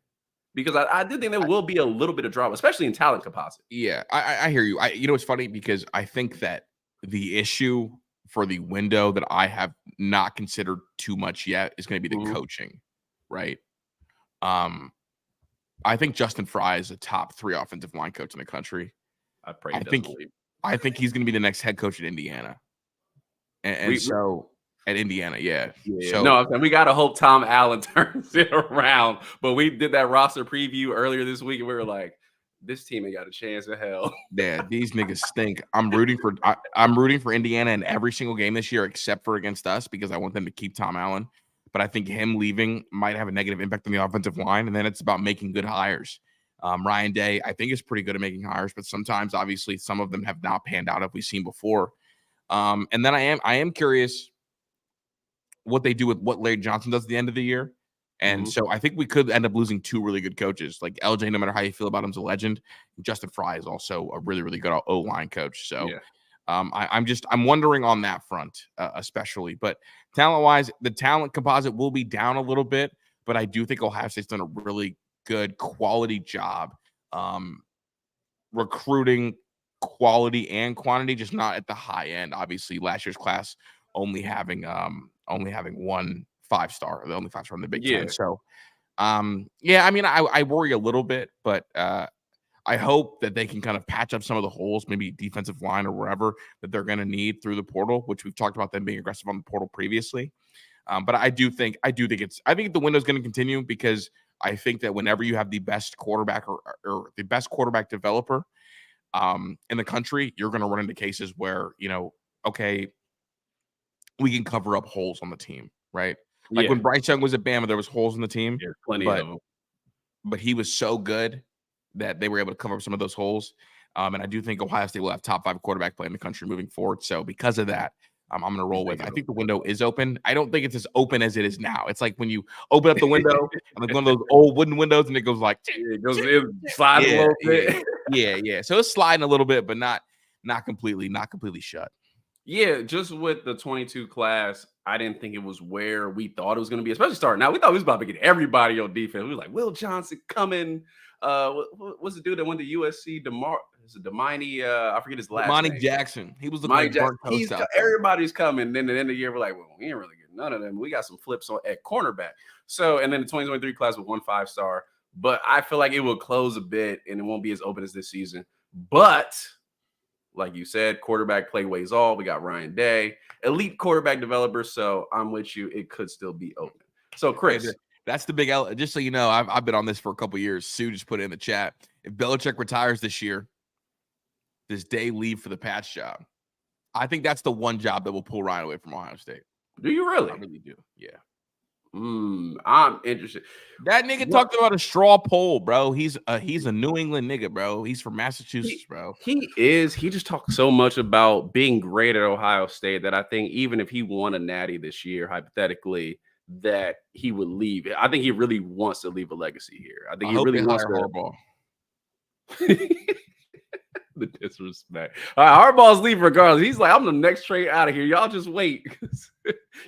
Because I do think there will be a little bit of drama, especially in talent composite. Yeah, I hear you. You know, it's funny because I think that the issue for the window that I have not considered too much yet is going to be the coaching, right? I think Justin Fry is a top 3 offensive line coach in the country. I think he's going to be the next head coach at Indiana. At Indiana, yeah. So no, we got to hope Tom Allen turns it around. But we did that roster preview earlier this week, and we were like, this team ain't got a chance in hell. Yeah, these niggas stink. I'm rooting for Indiana in every single game this year except for against us because I want them to keep Tom Allen. But I think him leaving might have a negative impact on the offensive line, and then it's about making good hires. Ryan Day, I think, is pretty good at making hires, but sometimes, obviously, some of them have not panned out, as we've seen before. And then I am curious what they do with what Larry Johnson does at the end of the year. And so I think we could end up losing 2 really good coaches. Like LJ, no matter how you feel about him, is a legend. Justin Fry is also a really, really good O-line coach. So I'm wondering on that front, especially. But talent-wise, the talent composite will be down a little bit, but I do think Ohio State's done a really good quality job recruiting quality and quantity, just not at the high end. Obviously, last year's class only having 1 5-star, the only 5-star in the Big Ten. So, I mean, I worry a little bit, but I hope that they can kind of patch up some of the holes, maybe defensive line or wherever that they're going to need through the portal, which we've talked about them being aggressive on the portal previously. But I think the window's going to continue because I think that whenever you have the best quarterback or the best quarterback developer in the country, you're going to run into cases where, okay, we can cover up holes on the team, right? Like when Bryce Young was at Bama, there was holes in the team. Plenty of them. But he was so good that they were able to cover up some of those holes. And I do think Ohio State will have top 5 quarterback play in the country moving forward. So because of that, I'm going to roll with. I think the window is open. I don't think it's as open as it is now. It's like when you open up the window and like one of those old wooden windows, and it goes like it slides a little bit. Yeah. So it's sliding a little bit, but not completely shut. Yeah, just with the 22 class, I didn't think it was where we thought it was going to be, especially starting out. We thought we was about to get everybody on defense. We were like, Will Johnson coming. What's the dude that went to USC? Demani, I forget his last name. Jackson. He was the like everybody's coming. Then at the end of the year, we're like, well, we ain't really getting none of them. We got some flips at cornerback. So, and then the 2023 class with 1 5-star. But I feel like it will close a bit and it won't be as open as this season. But like you said, quarterback play weighs all. We got Ryan Day, elite quarterback developer. So I'm with you. It could still be open. So Kris, that's the big L. Just so you know, I've been on this for a couple years. Sue just put it in the chat. If Belichick retires this year, does Day leave for the Pats job? I think that's the one job that will pull Ryan away from Ohio State. Do you really? I really do. Yeah. I'm interested. That nigga talked about a straw poll, bro. He's a New England nigga, bro. He's from Massachusetts, bro. He is. He just talked so much about being great at Ohio State that I think even if he won a Natty this year, hypothetically, that he would leave. I think he really wants to leave a legacy here. I think he really wants to. The disrespect. All right, Harbaugh's leaving regardless. He's like, I'm the next trade out of here. Y'all just wait.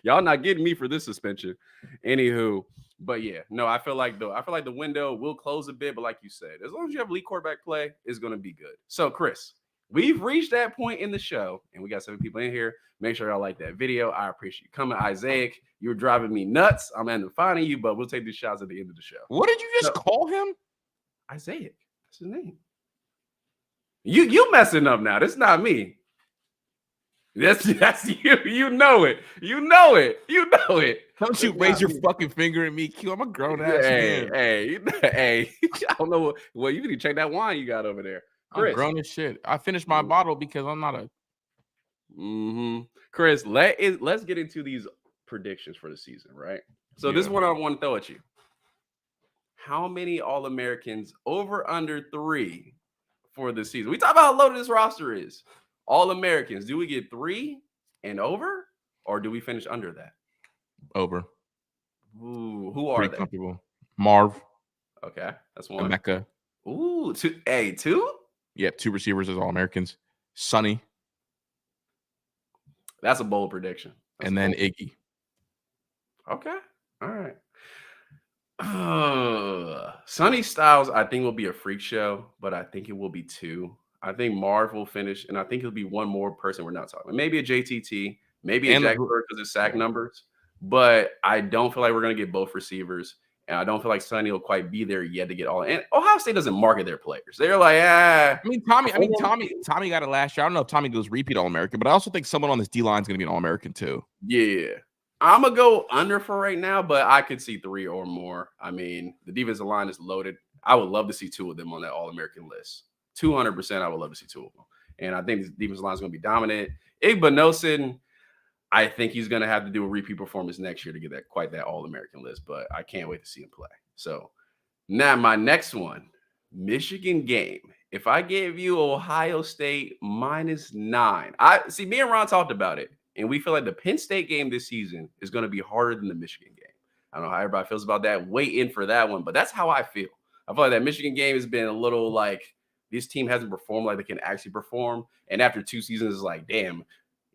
Y'all not getting me for this suspension. Anywho, but yeah, no, I feel like the window will close a bit, but like you said, as long as you have elite quarterback play, it's gonna be good. So, Kris, we've reached that point in the show, and we got 7 people in here. Make sure y'all like that video. I appreciate you coming. Isaiah, you were driving me nuts. I'm ending up finding you, but we'll take these shots at the end of the show. What did you just call him? Isaiah. That's his name. You messing up now. That's not me. That's you. You know it. Don't you raise your fucking finger at me, Q. I'm a grown ass man. Hey. I don't know what. Well, you need to check that wine you got over there. Kris. I'm grown as shit. I finished my bottle because I'm not a. Kris, let's get into these predictions for the season, right? So this is what I want to throw at you. How many All-Americans over under 3 for the season? We talk about how loaded this roster is. All-Americans, do we get 3 and over, or do we finish under that? Over. Ooh, who are they? Comfortable. Marv. Okay, that's one. Mecca. Ooh, 2? Yeah, 2 receivers as All-Americans. Sonny. That's a bold prediction. And then Iggy. Okay, all right. Sonny Styles, I think, will be a freak show, but I think it will be 2. I think Marv will finish, and I think it'll be one more person we're not talking about. Maybe a JTT, maybe a Jack Bird because of sack numbers, but I don't feel like we're going to get both receivers, and I don't feel like Sonny will quite be there yet to get all. And Ohio State doesn't market their players. They're like, Tommy got it last year. I don't know if Tommy goes repeat All-American, but I also think someone on this D-line is going to be an All-American too. Yeah. I'm going to go under for right now, but I could see 3 or more. I mean, the defensive line is loaded. I would love to see 2 of them on that All-American list. 200%, I would love to see 2 of them. And I think the defensive line is going to be dominant. Igbenogson, I think he's going to have to do a repeat performance next year to get that All-American list, but I can't wait to see him play. So now my next one, Michigan game. If I gave you Ohio State -9, me and Ron talked about it. And we feel like the Penn State game this season is going to be harder than the Michigan game. I don't know how everybody feels about that. Wait in for that one, but that's how I feel. I feel like that Michigan game has been a little like this team hasn't performed like they can actually perform. And after 2 seasons, it's like, damn,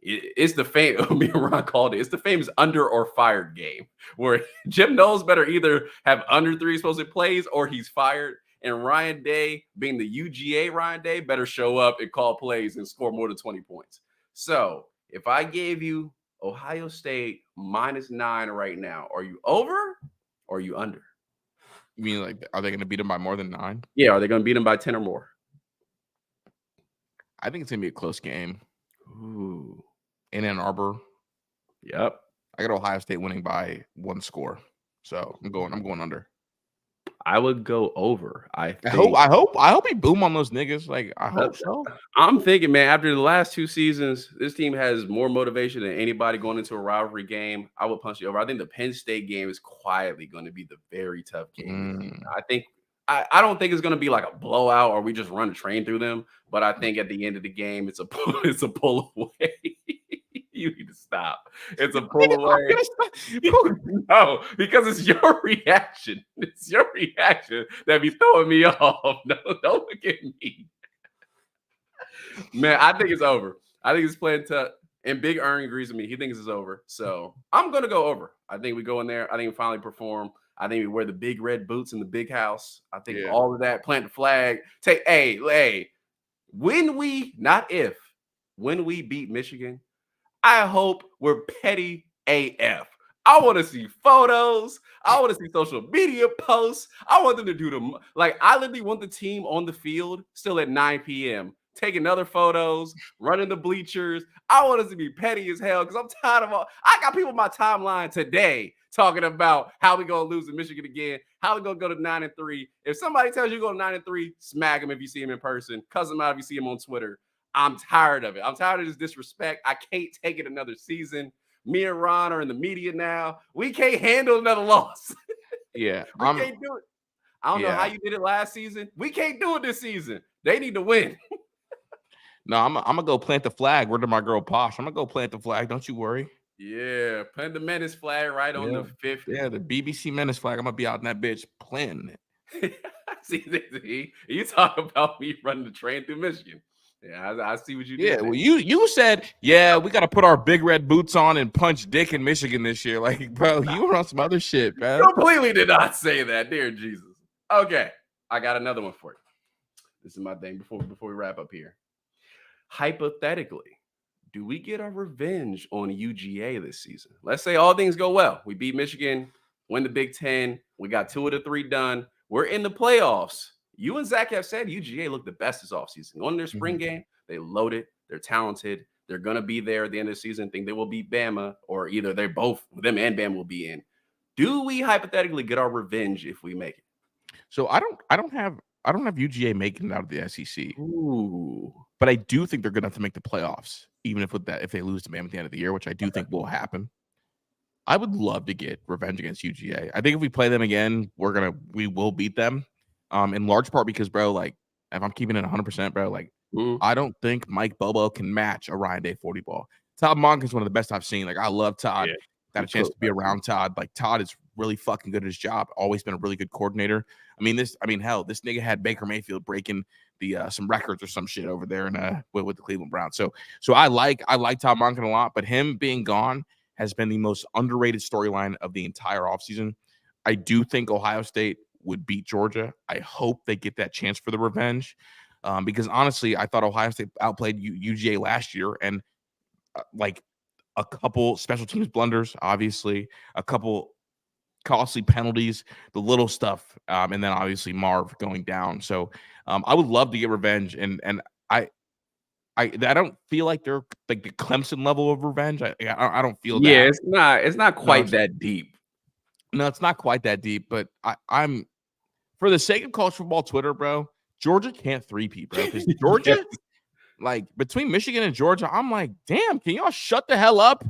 it's the famous, me and Ron called it, it's the famous under or fired game where Jim Knowles better either have under 3 explosive plays or he's fired. And Ryan Day, being the UGA Ryan Day, better show up and call plays and score more than 20 points. So, if I gave you Ohio State -9 right now, are you over or are you under? You mean like, are they going to beat them by more than 9? Yeah, are they going to beat them by 10 or more? I think it's going to be a close game. Ooh. In Ann Arbor. Yep. I got Ohio State winning by 1 score. So I'm going under. I would go over. I hope he boom on those niggas. Like, I hope so. I'm thinking, man, after the last 2 seasons, this team has more motivation than anybody going into a rivalry game. I would punch you over. I think the Penn State game is quietly going to be the very tough game. I think I don't think it's going to be like a blowout or we just run a train through them. But I think at the end of the game, it's a pull away. You need to stop. It's a pull away. No, because it's your reaction. It's your reaction that be throwing me off. No, don't look at me. Man, I think it's over. I think it's playing tough. And Big Earn agrees with me. He thinks it's over. So I'm going to go over. I think we go in there. I think we finally perform. I think we wear the big red boots in the big house. I think all of that, plant the flag. Hey, when we beat Michigan, I hope we're petty AF. I want to see photos. I want to see social media posts. I want them to do them. Like, I literally want the team on the field still at 9 p.m. taking other photos, running the bleachers. I want us to be petty as hell because I'm tired of all. I got people on my timeline today talking about how we gonna lose to Michigan again, how we gonna go to 9-3. If somebody tells you go to 9-3, smack him if you see him in person, cuss him out if you see him on Twitter. I'm tired of it. I'm tired of this disrespect. I can't take it another season. Me and Ron are in the media now. We can't handle another loss. Yeah, we can't do it. I don't know how you did it last season. We can't do it this season. They need to win. No, I'm gonna go plant the flag. Word to my girl Posh. I'm gonna go plant the flag. Don't you worry. Yeah, plant the Menace flag right on the 5th. Yeah, the BBC Menace flag. I'm gonna be out in that bitch planting it. See, you talk about me running the train through Michigan. Yeah, I see what you did. Yeah, well, you said, we got to put our big red boots on and punch dick in Michigan this year. Like, bro, you were on some other shit, man. Completely did not say that, dear Jesus. Okay, I got another one for you. This is my thing before we wrap up here. Hypothetically, do we get our revenge on UGA this season? Let's say all things go well. We beat Michigan, win the Big Ten. We got 2 of the 3 done. We're in the playoffs. You and Zach have said UGA looked the best this offseason. Going to their spring game, they loaded. They're talented. They're going to be there at the end of the season. Think they will beat Bama, or either they're both, them and Bama will be in. Do we hypothetically get our revenge if we make it? So I don't have UGA making it out of the SEC. Ooh. But I do think they're going to have to make the playoffs, even if they lose to Bama at the end of the year, which I do think will happen. I would love to get revenge against UGA. I think if we play them again, we will beat them. In large part because, bro, like, if I'm keeping it 100%, bro, like, I don't think Mike Bobo can match a Ryan Day 40 ball. Todd Monk is one of the best I've seen. Like, I love Todd. Yeah, got a chance to be around Todd. Like, Todd is really fucking good at his job. Always been a really good coordinator. Hell, this nigga had Baker Mayfield breaking the some records or some shit over there in with the Cleveland Browns. So I like Todd Monken a lot, but him being gone has been the most underrated storyline of the entire offseason. I do think Ohio State would beat Georgia. I hope they get that chance for the revenge, because honestly, I thought Ohio State outplayed UGA last year, and like a couple special teams blunders, obviously, a couple costly penalties, the little stuff, and then obviously Marv going down. So I would love to get revenge, and I don't feel like they're like the Clemson level of revenge. I don't feel that. Yeah, it's not quite that deep. No, it's not quite that deep, but I'm for the sake of college football Twitter, bro, Georgia can't three-peat, bro. Because Georgia, like, between Michigan and Georgia, I'm like, damn, can y'all shut the hell up?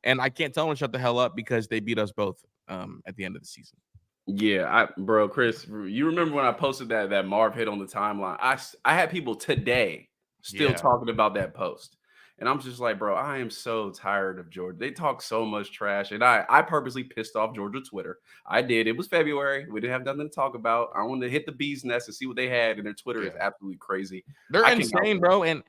And I can't tell them to shut the hell up because they beat us both at the end of the season. Yeah, bro, Chris, you remember when I posted that Marv hit on the timeline? I had people today still talking about that post. And I'm just like, bro, I am so tired of Georgia. They talk so much trash. And I purposely pissed off Georgia Twitter. I did. It was February. We didn't have nothing to talk about. I wanted to hit the bee's nest and see what they had. And their Twitter is absolutely crazy. They're insane, bro. And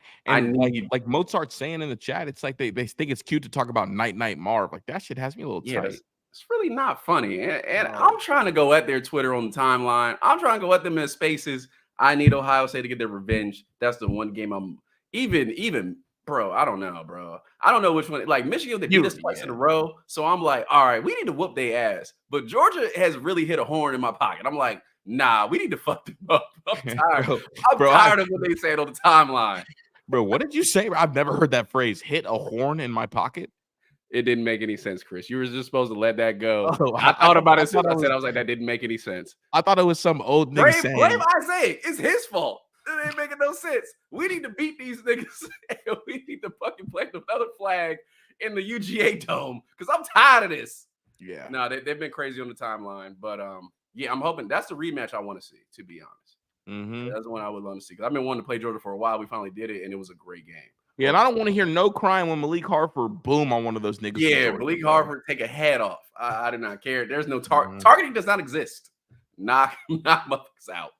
like Mozart's saying in the chat, it's like they think it's cute to talk about Night Marv. Like, that shit has me a little tight. It's really not funny. And I'm trying to go at their Twitter on the timeline. I'm trying to go at them in spaces. I need Ohio State to get their revenge. That's the one game I'm even bro, I don't know, bro. I don't know which one. Like, Michigan, they beat us twice in a row. So I'm like, all right, we need to whoop their ass. But Georgia has really hit a horn in my pocket. I'm like, nah, we need to fuck them up. I'm tired. I'm tired of what they said on the timeline. Bro, what did you say? I've never heard that phrase, hit a horn in my pocket. It didn't make any sense, Chris. You were just supposed to let that go. Oh, I thought about it as soon as I said, I was like, that didn't make any sense. I thought it was some old nigga saying. Blame Isaiah. It's his fault. It ain't making no sense. We need to beat these niggas. We need to fucking plant another flag in the UGA dome because I'm tired of this. Yeah. No, they've been crazy on the timeline. But yeah, I'm hoping that's the rematch I want to see, to be honest. Mm-hmm. That's the one I would love to see. Because I've been wanting to play Georgia for a while. We finally did it, and it was a great game. Yeah, and I don't want to hear no crying when Malik Harford boom on one of those niggas. Yeah, Malik Harford take a head off. I do not care. There's no targeting does not exist. Knock motherfuckers out.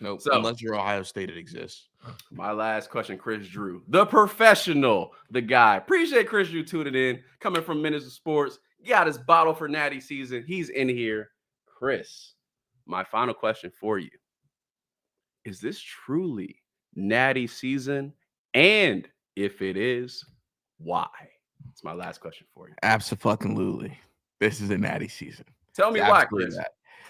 Nope. So, unless you're Ohio State, it exists. My last question, Kris Drew, the professional, the guy. Appreciate Kris Drew tuning in, coming from Menace2Sports. Got his bottle for Natty season. He's in here. Kris, my final question for you. Is this truly Natty season? And if it is, why? It's my last question for you. Absolutely. This is a Natty season. Tell me why, Kris.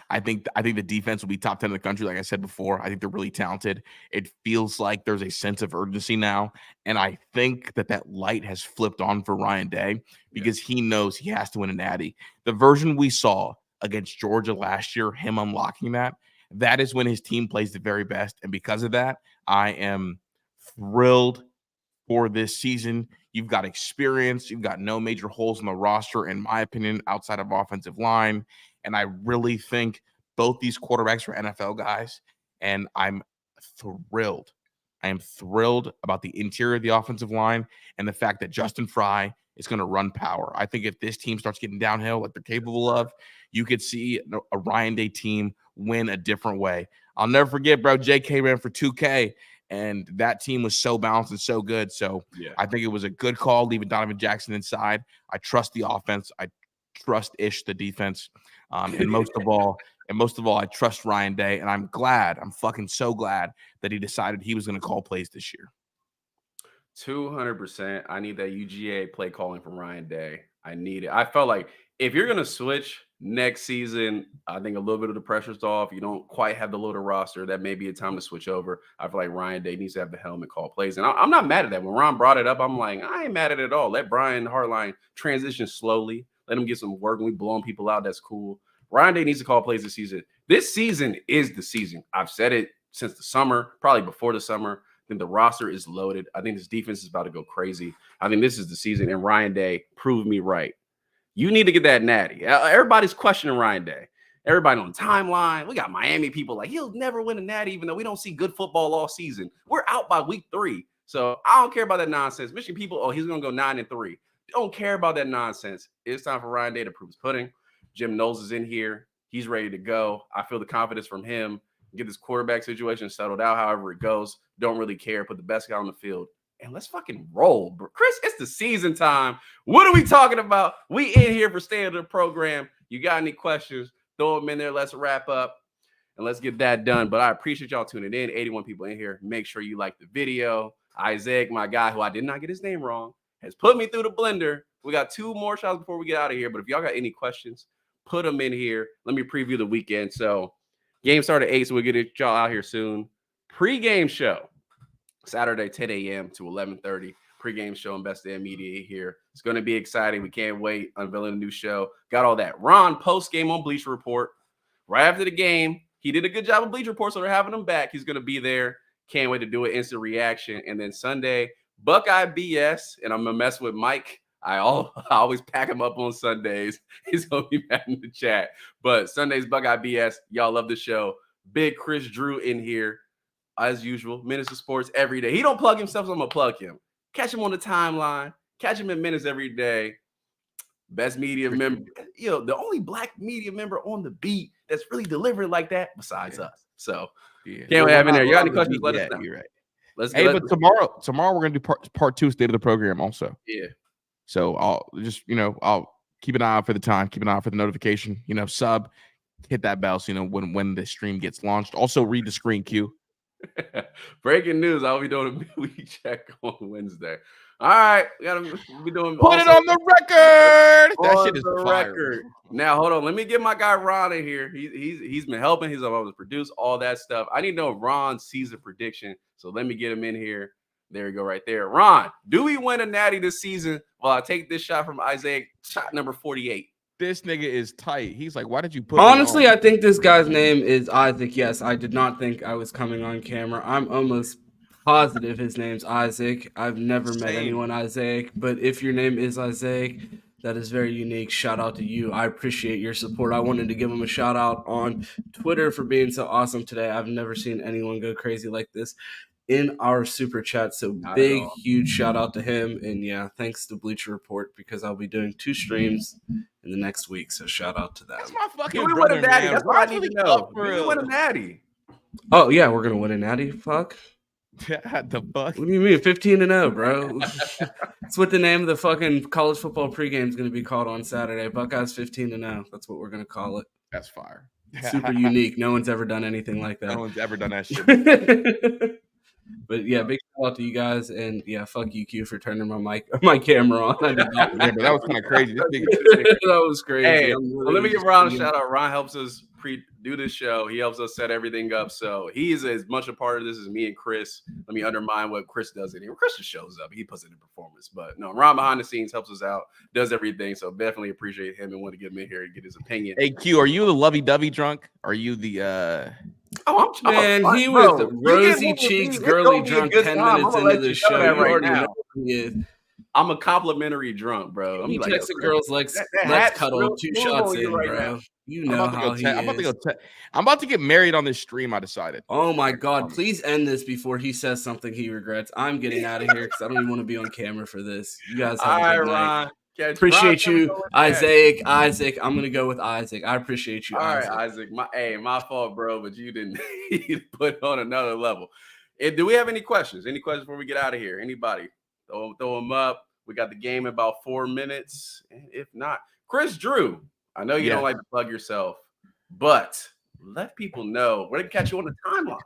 I think the defense will be top 10 in the country. Like I said before, I think they're really talented. It feels like there's a sense of urgency now. And I think that light has flipped on for Ryan Day because he knows he has to win a Natty. The version we saw against Georgia last year, him unlocking that is when his team plays the very best. And because of that, I am thrilled for this season. You've got experience. You've got no major holes in the roster, in my opinion, outside of offensive line. And I really think both these quarterbacks are NFL guys. And I'm thrilled. I am thrilled about the interior of the offensive line and the fact that Justin Fry is going to run power. I think if this team starts getting downhill like they're capable of, you could see a Ryan Day team win a different way. I'll never forget, bro, JK ran for 2K. And that team was so balanced and so good. So I think it was a good call leaving Donovan Jackson inside. I trust the offense. I trust the defense. And most of all, I trust Ryan Day. And I'm fucking so glad that he decided he was going to call plays this year. 200%. I need that UGA play calling from Ryan Day. I need it. I felt like if you're going to switch next season, I think a little bit of the pressure's off. You don't quite have the loaded roster. That may be a time to switch over. I feel like Ryan Day needs to have the helmet call plays. And I'm not mad at that. When Ron brought it up, I'm like, I ain't mad at it at all. Let Brian Hartline transition slowly. Let him get some work. When we blowing people out, that's cool. Ryan Day needs to call plays this season. This season is the season. I've said it since the summer, probably before the summer. I think the roster is loaded. I think this defense is about to go crazy. I think this is the season, and Ryan Day proved me right. You need to get that Natty. Everybody's questioning Ryan Day. Everybody on the timeline. We got Miami people like, he'll never win a Natty, even though we don't see good football all season. We're out by week 3. So I don't care about that nonsense. Michigan people, he's going to go 9-3. Don't care about that nonsense. It's time for Ryan Day to prove his pudding. Jim Knowles is in here. He's ready to go. I feel the confidence from him. Get this quarterback situation settled out however it goes. Don't really care. Put the best guy on the field. And let's fucking roll, bro. Kris, it's the season time. What are we talking about? We in here for staying in the program. You got any questions? Throw them in there. Let's wrap up and let's get that done. But I appreciate y'all tuning in. 81 people in here. Make sure you like the video. Isaac, my guy, who I did not get his name wrong, has put me through the blender. We got 2 more shots before we get out of here. But if y'all got any questions, put them in here. Let me preview the weekend. So game started at 8, so we'll get y'all out here soon. Pre-game show. Saturday, 10 a.m. to 11:30. Pre-game show and Best Damn Media here. It's going to be exciting. We can't wait. Unveiling a new show. Got all that. Ron, post-game on Bleacher Report. Right after the game, he did a good job on Bleacher Report, so they're having him back. He's going to be there. Can't wait to do an instant reaction. And then Sunday, Buckeye BS, and I'm going to mess with Mike. I always pack him up on Sundays. He's going to be mad in the chat. But Sunday's Buckeye BS. Y'all love the show. Big Kris Drew in here. As usual, Menace2Sports every day. He don't plug himself, so I'm going to plug him. Catch him on the timeline. Catch him in Menace every day. Best media member. The only black media member on the beat that's really delivering like that besides us. So, can't we have in there? You got any questions? Let us know. You're right. Let's go. Hey, but tomorrow we're going to do part 2, State of the Program also. Yeah. So, I'll just, I'll keep an eye out for the time. Keep an eye out for the notification. Sub. Hit that bell so when the stream gets launched. Also, read the screen, Q. Breaking news. I'll be doing a midweek check on Wednesday. All right. We got to be doing. Put it on the record. That shit is record. Now, hold on. Let me get my guy Ron in here. He's been helping. He's about to produce all that stuff. I need to know Ron's season prediction. So let me get him in here. There you go, right there. Ron, do we win a Natty this season? Well, I take this shot from Isaiah, shot number 48. This nigga is tight. He's like, why did you put Honestly, I think this guy's name is Isaac. Yes, I did not think I was coming on camera. I'm almost positive his name's Isaac. I've never met anyone Isaac, but if your name is Isaac, That is very unique. Shout out to you. I appreciate your support. I wanted to give him a shout out on Twitter for being so awesome today. I've never seen anyone go crazy like this in our super chat. So big, huge shout out to him. And yeah, thanks to Bleacher Report because I'll be doing 2 streams in the next week. So shout out to them. That's my fucking We win brother, a natty. man. That's what I need to know. We win a natty. Oh yeah, we're gonna win a natty. Fuck. The fuck? What do you mean 15-0, bro? That's what the name of the fucking college football pregame is gonna be called on Saturday. Buckeyes 15-0. That's what we're gonna call it. That's fire. Super unique. No one's ever done anything like that. No one's ever done that shit. But yeah, big shout out to you guys, and yeah, fuck you, Q, for turning my camera on. I did not. Yeah, but that was kind of crazy. That was crazy. Hey, well, let me give Ron a shout out. Ron helps us do this show. He helps us set everything up. So he is as much a part of this as me and Kris. Let me undermine what Kris does in here. Kris just shows up. He puts it in performance. But no, Ron behind the scenes helps us out, does everything. So definitely appreciate him and want to get him in here and get his opinion. Hey, Q, are you the lovey-dovey drunk? Are you the Man, he was the rosy cheeks, girly drunk 10 minutes into the show. You already know who he is. I'm a complimentary drunk, bro. He I'm texting girls like, let's cuddle 2 shots in, right, bro. You know how he is. I'm about to get married on this stream, I decided. Oh, my God. Please end this before he says something he regrets. I'm getting out of here because I don't even want to be on camera for this. You guys have a good night. Appreciate you, Isaac. I'm gonna go with Isaac. I appreciate you. All Isaac. right, Isaac. My fault, bro. But you didn't put on another level. Do we have any questions? Any questions before we get out of here? Anybody? Throw them up. We got the game in about 4 minutes. And if not, Kris Drew. I know you don't like to plug yourself, but let people know where to catch you on the timeline.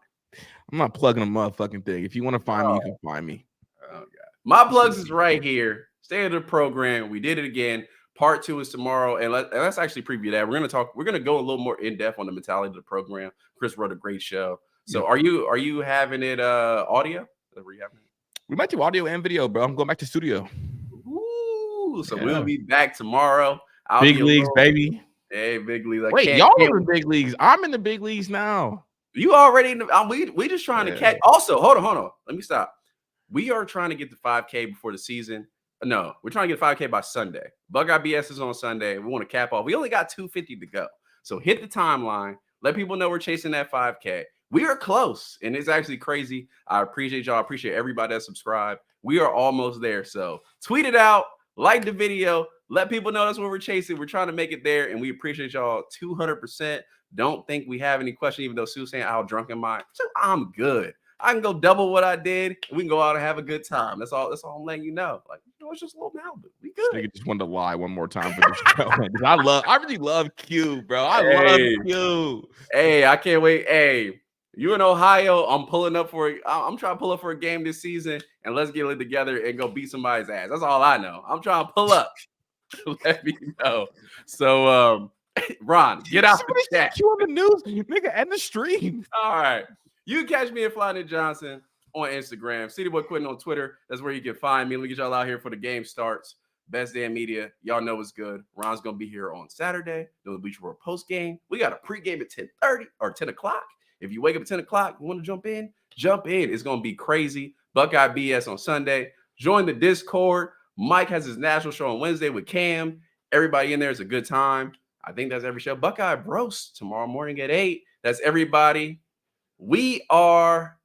I'm not plugging a motherfucking thing. If you want to find me, you can find me. Oh God, my plugs is right here. Stay in the program. We did it again. Part 2 is tomorrow, and let's actually preview that. We're gonna go a little more in depth on the mentality of the program. Kris wrote a great show. So are you having it audio? We might do audio and video, bro. I'm going back to studio. Ooh, so we'll be back tomorrow. Big leagues, baby. Hey, big leagues. Wait, y'all are in the big leagues. I'm in the big leagues now. You already in the, we just trying to catch. Also, hold on. Let me stop. We are trying to get the 5K before the season. No, we're trying to get 5K by Sunday. Buckeye BS is on Sunday. We want to cap off. We only got 250 to go. So hit the timeline. Let people know we're chasing that 5K. We are close, and it's actually crazy. I appreciate y'all. I appreciate everybody that subscribed. We are almost there. So tweet it out, like the video, let people know that's what we're chasing. We're trying to make it there, and we appreciate y'all 200%. Don't think we have any question, even though Sue's saying how drunk am I? So I'm good. I can go double what I did. We can go out and have a good time. That's all I'm letting you know. Like, it's just a little Malibu. We good. Nigga just wanted to lie one more time for the show. I really love Q, bro. I love Q. Hey, I can't wait. Hey, you in Ohio? I'm trying to pull up for a game this season, and let's get it together and go beat somebody's ass. That's all I know. I'm trying to pull up. Let me know. So, Ron, get out the chat. You on the news, nigga, and the stream. All right. You can catch me at Flyknit Johnson on Instagram. City Boy Quitting on Twitter. That's where you can find me. Let me get y'all out here for the game starts. Best Damn Media. Y'all know what's good. Ron's going to be here on Saturday. Doing the Bleacher Report post game. We got a pregame at 10:30 or 10 o'clock. If you wake up at 10 o'clock, you want to jump in? Jump in. It's going to be crazy. Buckeye BS on Sunday. Join the Discord. Mike has his national show on Wednesday with Cam. Everybody in there is a good time. I think that's every show. Buckeye Bros tomorrow morning at 8. That's everybody. We are